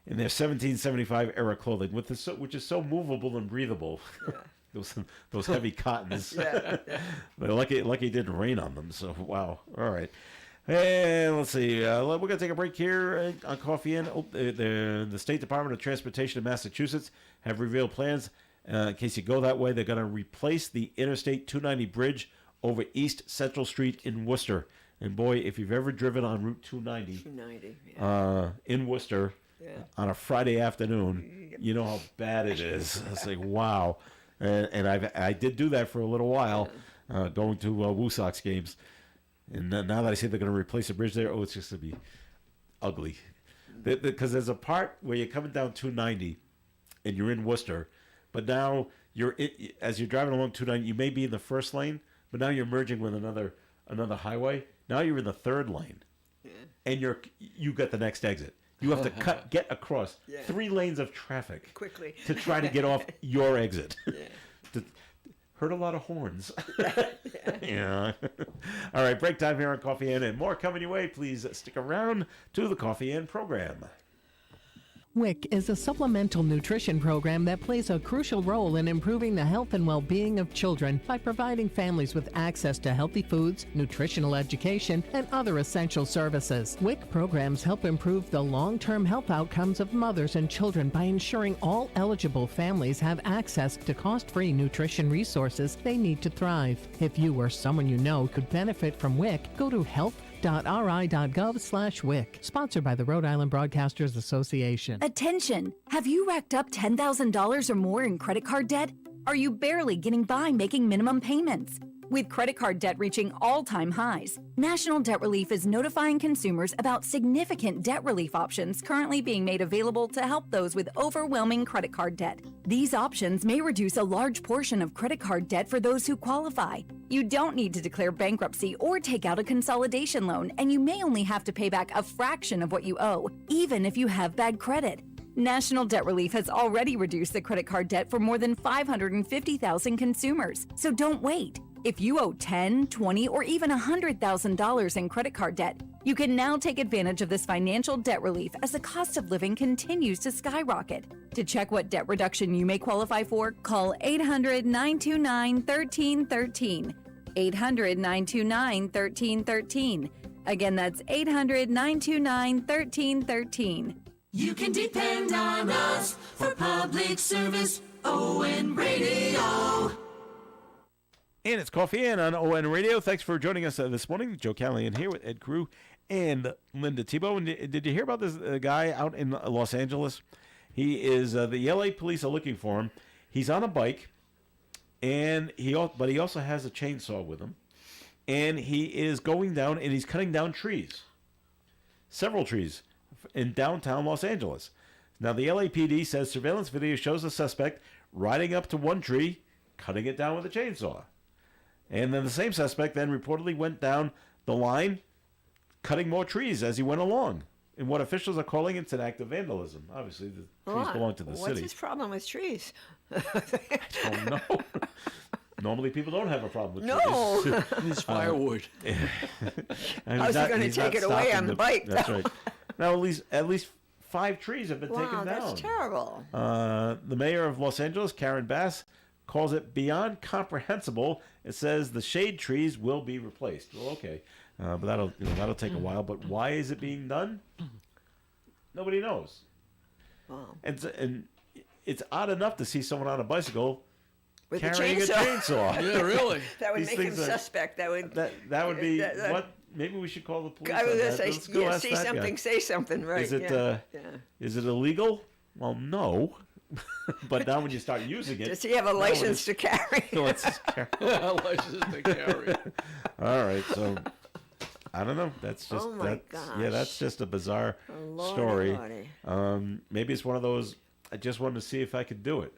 In their 1775 era clothing, which is so movable and breathable. Those heavy cottons. But lucky it didn't rain on them. So wow. All right. And let's see. We're going to take a break here on Coffee In. The State Department of Transportation in Massachusetts have revealed plans. In case you go that way, they're going to replace the Interstate 290 bridge over East Central Street in Worcester. And boy, if you've ever driven on Route 290 in Worcester on a Friday afternoon, you know how bad it is. It's like, wow. And I did do that for a little while, going to Woo Sox games. And now that I see they're going to replace the bridge there, it's just going to be ugly. Because there's a part where you're coming down 290 and you're in Worcester, but now as you're driving along 290, you may be in the first lane, but now you're merging with another highway. Now you're in the third lane, and you got the next exit. You have to get across 3 lanes of traffic quickly to try to get off your exit. Heard a lot of horns. Yeah. All right, break time here on Coffee In, and more coming your way. Please stick around to the Coffee In program. WIC is a supplemental nutrition program that plays a crucial role in improving the health and well-being of children by providing families with access to healthy foods, nutritional education, and other essential services. WIC programs help improve the long-term health outcomes of mothers and children by ensuring all eligible families have access to cost-free nutrition resources they need to thrive. If you or someone you know could benefit from WIC, go to health.ri.gov/WIC. Sponsored by the Rhode Island Broadcasters Association. Attention! Have you racked up $10,000 or more in credit card debt? Are you barely getting by making minimum payments? With credit card debt reaching all-time highs, National Debt Relief is notifying consumers about significant debt relief options currently being made available to help those with overwhelming credit card debt. These options may reduce a large portion of credit card debt for those who qualify. You don't need to declare bankruptcy or take out a consolidation loan, and you may only have to pay back a fraction of what you owe, even if you have bad credit. National Debt Relief has already reduced the credit card debt for more than 550,000 consumers, so don't wait. If you owe $10,000, $20,000, or even $100,000 in credit card debt, you can now take advantage of this financial debt relief as the cost of living continues to skyrocket. To check what debt reduction you may qualify for, call 800-929-1313. 800-929-1313. Again, that's 800-929-1313. You can depend on us for public service. ON Radio. And it's Coffee In on ON Radio. Thanks for joining us this morning. Joe Callahan here with Ed Crew and Linda Tebow. And did you hear about this guy out in Los Angeles? He is, the LA police are looking for him. He's on a bike, and he also has a chainsaw with him. And he is going down, and he's cutting down trees. Several trees in downtown Los Angeles. Now, the LAPD says surveillance video shows the suspect riding up to one tree, cutting it down with a chainsaw. And then the same suspect then reportedly went down the line, cutting more trees as he went along, in what officials are calling an act of vandalism. Obviously, the trees belong to the city. What's his problem with trees? I don't know. Normally, people don't have a problem with trees. It's firewood. How's he going to take it away on the bike? That's right. Now, at least 5 trees have been taken down. Wow, that's terrible. The mayor of Los Angeles, Karen Bass, calls it beyond comprehensible. It says the shade trees will be replaced. Well, okay, but that'll take a while. But why is it being done? Nobody knows. Wow. And it's odd enough to see someone on a bicycle with carrying a chainsaw. Yeah, really. That would make him suspect. That would be what. Maybe we should call the police. I was going to say, see something, say something, right? Is it is it illegal? Well, no. But now when you start using it, does he have a license to carry? License to carry. All right, so I don't know. That's just gosh. Yeah, that's just a bizarre story. Maybe it's one of those. I just wanted to see if I could do it.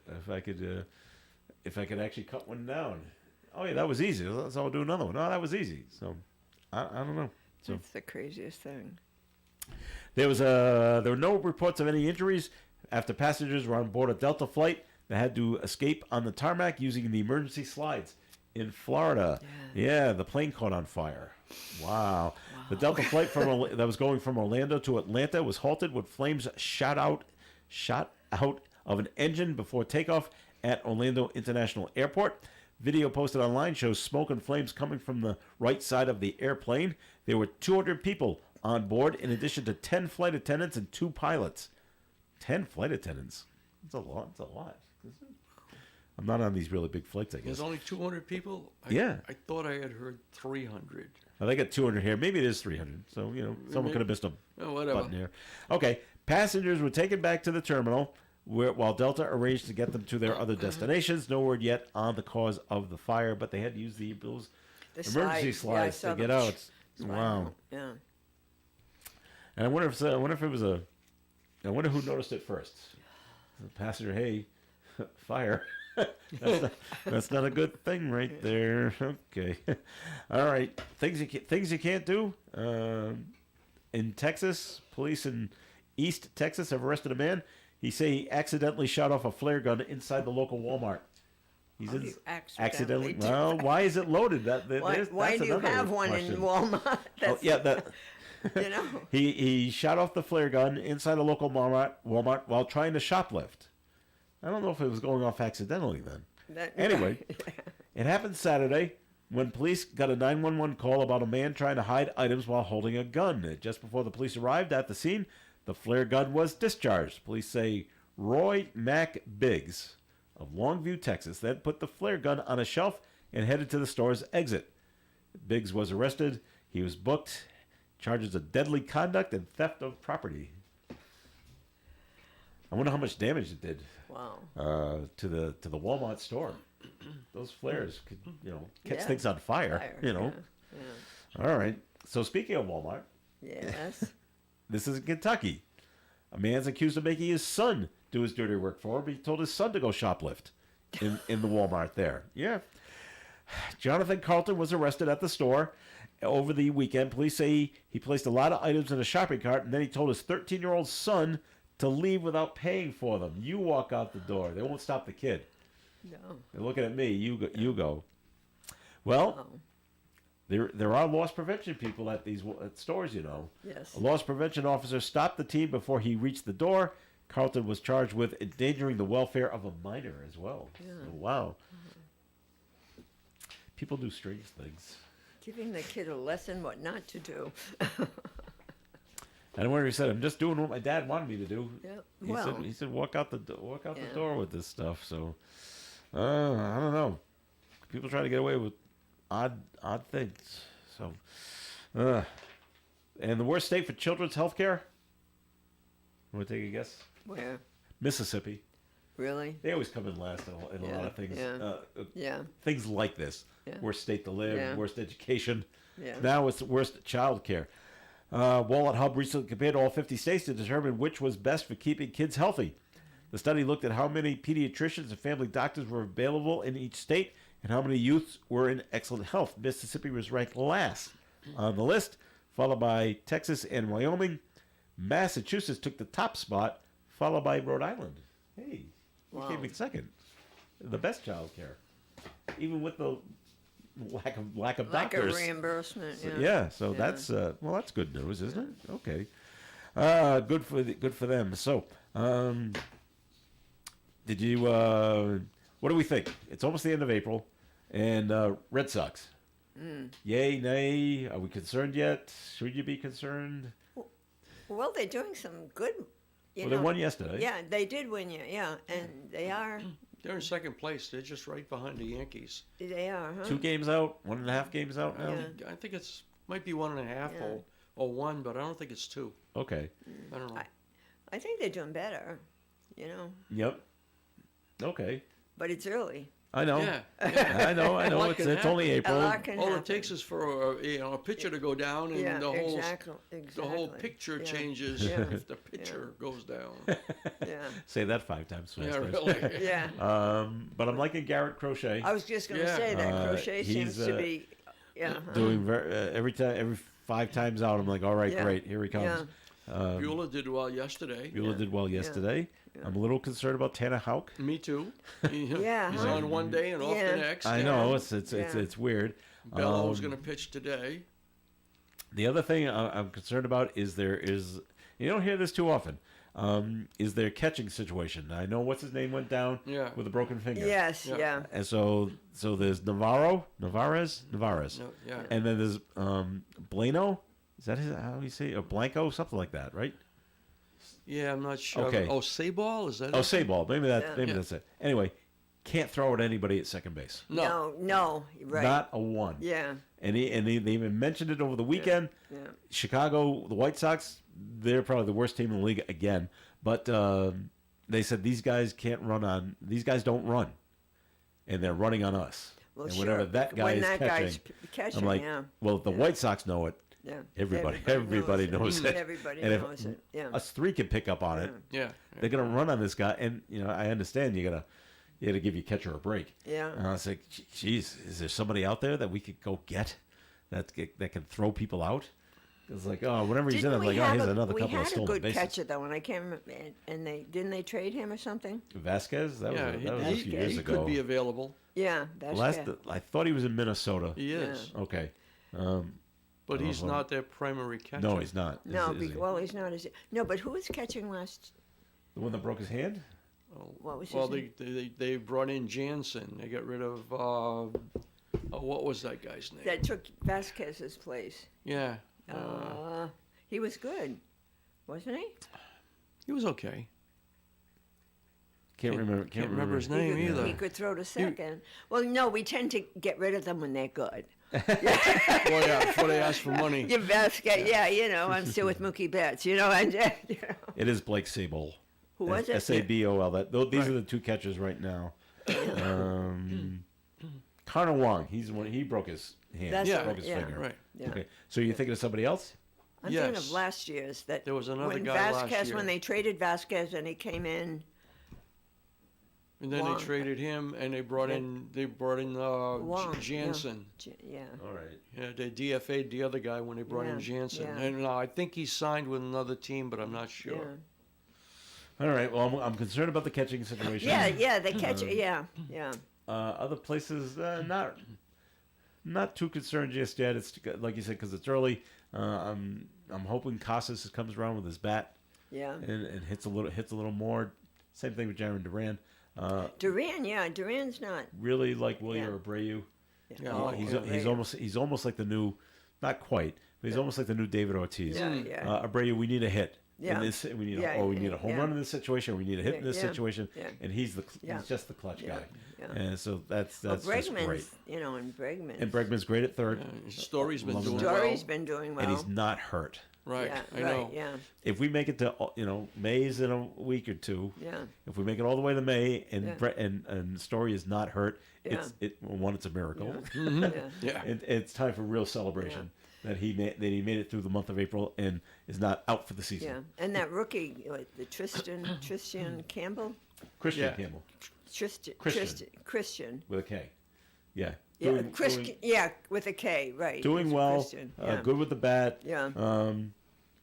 If I could actually cut one down. Oh yeah, that was easy. So I'll do another one. Oh, that was easy. So I don't know. So that's the craziest thing. There were no reports of any injuries after passengers were on board a Delta flight that had to escape on the tarmac using the emergency slides in Florida. Yeah, the plane caught on fire. Wow. The Delta flight that was going from Orlando to Atlanta was halted with flames shot out of an engine before takeoff at Orlando International Airport. Video posted online shows smoke and flames coming from the right side of the airplane. There were 200 people on board, in addition to 10 flight attendants and 2 pilots. 10 flight attendants. That's a lot. I'm not on these really big flights, I guess. There's only 200 people? Yeah. I thought I had heard 300. Well, they got 200 here. Maybe it is 300. So, someone could have missed a button here. Okay. Passengers were taken back to the terminal while Delta arranged to get them to their other destinations. No word yet on the cause of the fire, but they had to use those emergency slides to get out. Wow. Yeah. And I wonder if it was I wonder who noticed it first. The passenger, hey, fire. That's not a good thing right there. Okay. All right. Things you can't do. In Texas, police in East Texas have arrested a man. He accidentally shot off a flare gun inside the local Walmart. He's accidentally. Well, why is it loaded? Why do you have one in Walmart? You know. He shot off the flare gun inside a local Walmart while trying to shoplift. I don't know if it was going off accidentally then. Anyway, it happened Saturday when police got a 911 call about a man trying to hide items while holding a gun. Just before the police arrived at the scene, the flare gun was discharged. Police say Roy Mack Biggs of Longview, Texas, then put the flare gun on a shelf and headed to the store's exit. Biggs was arrested. He was booked. Charges of deadly conduct and theft of property. I wonder how much damage it did. Wow. To the Walmart store. Those flares could, catch things on fire. Yeah. All right. So speaking of Walmart. Yes. This is in Kentucky. A man's accused of making his son do his dirty work for him. He told his son to go shoplift in the Walmart there. Yeah. Jonathan Carlton was arrested at the store over the weekend. Police say he placed a lot of items in a shopping cart, and then he told his 13-year-old son to leave without paying for them. You walk out the door. They won't stop the kid. No. They're looking at me. You go. Well, there are loss prevention people at these stores, Yes. A loss prevention officer stopped the team before he reached the door. Carlton was charged with endangering the welfare of a minor as well. Yeah. So, wow. People do strange things. Giving the kid a lesson what not to do. And when he said, "I'm just doing what my dad wanted me to do," Yeah. he said, "Walk out the door with this stuff." So, I don't know. People try to get away with odd things. So, and the worst state for children's health care? Want to take a guess? Where? Mississippi. Really? They always come in last in a lot of things. Yeah. Things like this. Yeah. Worst state to live, worst education. Yeah. Now it's the worst child care. Wallet Hub recently compared all 50 states to determine which was best for keeping kids healthy. The study looked at how many pediatricians and family doctors were available in each state and how many youths were in excellent health. Mississippi was ranked last on the list, followed by Texas and Wyoming. Massachusetts took the top spot, followed by Rhode Island. Hey, we came in second. The best child care, even with the lack of doctors. Lack of reimbursement. So, yeah. So that's that's good news, isn't it? Okay. Good for them. So, did you? What do we think? It's almost the end of April, and Red Sox. Yay, nay? Are we concerned yet? Should you be concerned? Well, they're doing some good. They won yesterday. Yeah, they did win. Yeah, and they are. They're in second place. They're just right behind the Yankees. They are, huh? 2 games out, 1.5 games out now. I think it's might be 1.5 or 1, but I don't think it's 2. Okay. I don't know. I think they're doing better. Yep. Okay. But it's early. I know. Yeah. I know. It's only April. All it takes is for a pitcher to go down, and the whole picture changes if the pitcher goes down. Say that 5 times fast. Yeah, really. Yeah. But I'm liking Garrett Crochet. I was just going to say that Crochet seems to be. Doing every 5 times out. I'm like, all right, great, here he comes. Bueller did well yesterday. I'm a little concerned about Tanner Houck. Me too. He's Yeah, huh? on one day and off the next. I know it's weird. Bellows going to pitch today. The other thing I'm concerned about is you don't hear this too often. Is their catching situation? I know what's his name went down with a broken finger. Yes, yeah. And so there's Navarez, No, yeah. and then there's Blano. Is that how you say it? Or Blanco, something like that, right? Yeah, I'm not sure. Okay. Oh, Sabal, is that? Oh, Sabal. Maybe that's it. Anyway, can't throw at anybody at second base. No, right. Not a one. Yeah. And they even mentioned it over the weekend. Yeah. Chicago, the White Sox, they're probably the worst team in the league again. But they said these guys can't run on. These guys don't run, and they're running on us. Well, and sure. whenever that guy When is that catching, guy's catching, I'm like, well, if the White Sox know it. Yeah. Everybody knows it. Everybody and knows it. Yeah. Us 3 can pick up on it. Yeah. They're gonna run on this guy, and I understand you gotta give your catcher a break. Yeah. And I was like, geez, is there somebody out there that we could go get that can throw people out? It's like, whenever he's in, I'm like, here's another couple of stolen bases. We had a good catcher though, and I can't remember. And didn't they trade him or something? Vasquez? That was a few years he ago. could be available. Yeah, that's I thought he was in Minnesota. He is. Okay. But he's not their primary catcher. No, he's not. No, is he? well, he's not as no. But who was catching last? The one that broke his hand? What was his Well, name? they brought in Jansen. They got rid of what was that guy's name? That took Vasquez's place. Yeah. He was good, wasn't he? He was okay. Can't remember his name either. He could throw to second. Well, no, we tend to get rid of them when they're good. Well, yeah, before they ask for money. Your Vasquez, I'm still with Mookie Betts, and It is Blake Sabol. Who was it? Sabol. These are the two catchers right now. Connor Wong. He's one. He broke his hand. Broke his finger. Right. Yeah. Okay. So you're thinking of somebody else? I'm thinking of last year's. That there was another when guy Vasquez, last year. when they traded Vasquez and he came in. And then they traded him, and they brought in Jansen. Yeah. All right. Yeah, they DFA'd the other guy when they brought in Jansen, and I think he signed with another team, but I'm not sure. Yeah. All right. Well, I'm concerned about the catching situation. Yeah, the catcher. Yeah. Other places, not too concerned just yet. It's like you said because it's early. I'm hoping Casas comes around with his bat. Yeah. And hits a little more. Same thing with Jaron Duran. Duran's not really like William Abreu. Yeah, he's almost like the new, not quite, but he's almost like the new David Ortiz. Abreu, we need a hit. Yeah. We need a home run in this situation. We need a hit in this situation, and he's just the clutch guy. And so that's just great. And Bregman. And Bregman's great at third. Story's been doing well. Story's been doing well. And he's not hurt. Right, I know. Yeah. If we make it to May's in a week or two, if we make it all the way to May and Story is not hurt, it's a miracle. It's time for real celebration that he made it through the month of April and is not out for the season. Yeah, and that rookie, the Tristan Campbell. Christian Campbell. Christian with a K. Yeah. With a K, right. Doing well. Good with the bat. Yeah.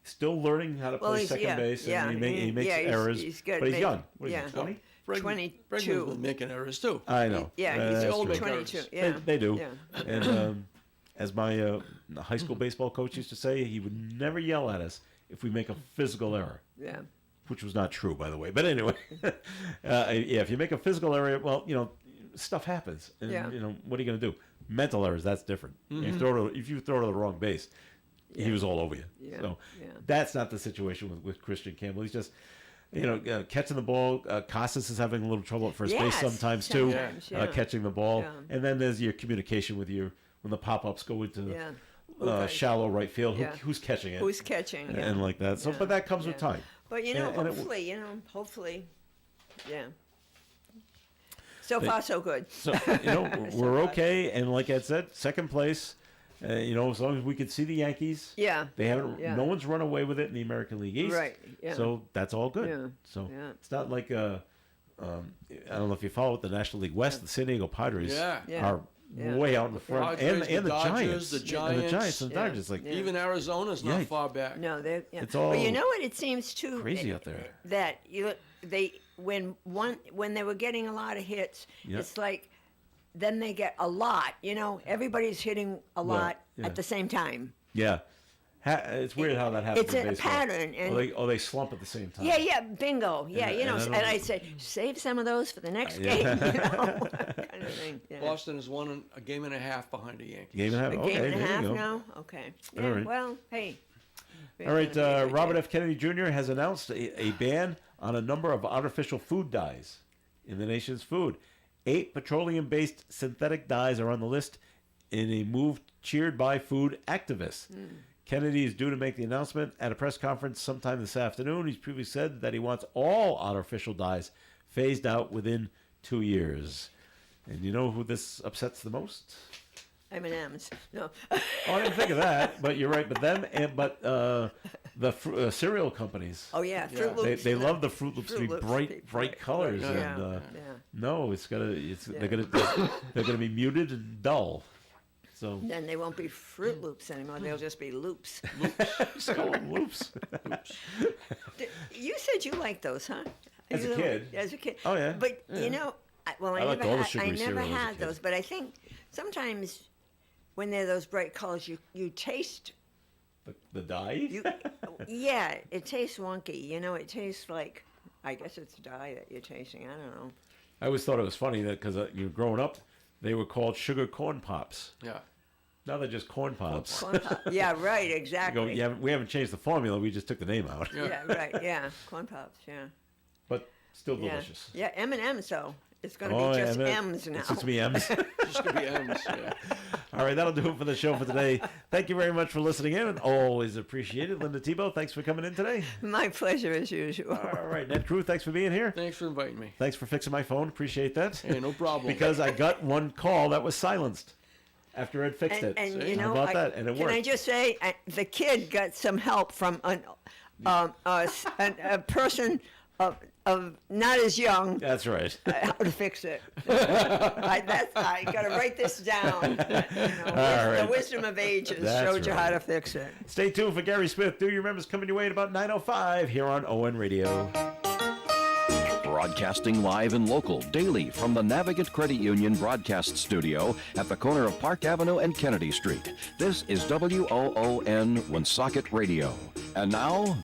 Still learning how to play second base. And he makes errors. He's good. But he's young. What is he, 20? 22. Bregman's been making errors too. I know. Yeah, he's old 22. Yeah. They do. Yeah. And as my high school baseball coach used to say, he would never yell at us if we make a physical error. Yeah. Which was not true, by the way. But anyway, if you make a physical error, well, stuff happens. And, what are you going to do? Mental errors, that's different. Mm-hmm. If you throw to the wrong base, he was all over you. Yeah. So that's not the situation with Christian Campbell. He's just, catching the ball. Casas is having a little trouble at first base sometimes too, catching the ball. Yeah. And then there's your communication with when the pop-ups go into shallow right field. Who's catching it? Who's catching? And like that. So, but that comes with time. But hopefully, So far, so good. So we're okay, and like I said, second place. As long as we can see the Yankees. Yeah. They haven't. Yeah. No one's run away with it in the American League East. Right. Yeah. So that's all good. Yeah. So it's not like I don't know if you follow it, the National League West. The San Diego Padres are way out in the front, and the Giants, the Giants, and the Dodgers. Like even Arizona's not far back. No, they're. Yeah. It's all. But you know what? It seems too crazy out there. That when they were getting a lot of hits, it's like. Then they get a lot, everybody's hitting a lot at the same time. Yeah. It's weird how that happens. It's in a baseball. pattern. And they slump at the same time. Yeah, bingo. Yeah, and I said, save some of those for the next game, kind of thing. Yeah. Boston has won a game and a half behind the Yankees. Game and a half. A game and a half now? Okay. Yeah, all right. Well, hey. All right, Robert F. Kennedy Jr. has announced a ban on a number of artificial food dyes in the nation's food. 8 petroleum-based synthetic dyes are on the list in a move cheered by food activists. Kennedy is due to make the announcement at a press conference sometime this afternoon. He's previously said that he wants all artificial dyes phased out within 2 years. And you know who this upsets the most? M&M's. No. Oh, I didn't think of that, but you're right. But them, but the cereal companies. Oh yeah, Fruit Loops. They love the Fruit Loops to be bright colors, and no, they're gonna be muted and dull. So then they won't be Fruit Loops anymore. They'll just be loops. Just call them loops. You said you liked those, huh? As a kid. As a kid. Oh yeah. But I liked all the never sugary cereal as a had kid. those. But I think sometimes when they're those bright colors, you taste. The dye? Yeah, it tastes wonky. You know, it tastes like, I guess it's dye that you're tasting. I don't know. I always thought it was funny that because you're growing up, they were called sugar corn pops. Yeah. Now they're just corn pops. Corn pop. Yeah, right, exactly. We haven't changed the formula. We just took the name out. Yeah, right. Yeah, corn pops. Yeah. But still delicious. Yeah, M&M's though. It's going to be just M's now. It's just be M's. Just gonna be M's. Yeah. All right, that'll do it for the show for today. Thank you very much for listening in, and always appreciated. Linda Tebow, thanks for coming in today. My pleasure as usual. All right, Ned Crew, thanks for being here. Thanks for inviting me. Thanks for fixing my phone. Appreciate that. Hey, no problem. Because I got one call that was silenced after I'd fixed it. And See? you know, How about that? And it can worked. I just say, the kid got some help from a person of not as young. That's right. How to fix it. I got to write this down. The wisdom of ages showed you how to fix it. Stay tuned for Gary Smith. Do Your Members coming your way at about 9:05 here on ON Radio. Broadcasting live and local daily from the Navigant Credit Union broadcast studio at the corner of Park Avenue and Kennedy Street. This is WOON Woonsocket Radio. And now,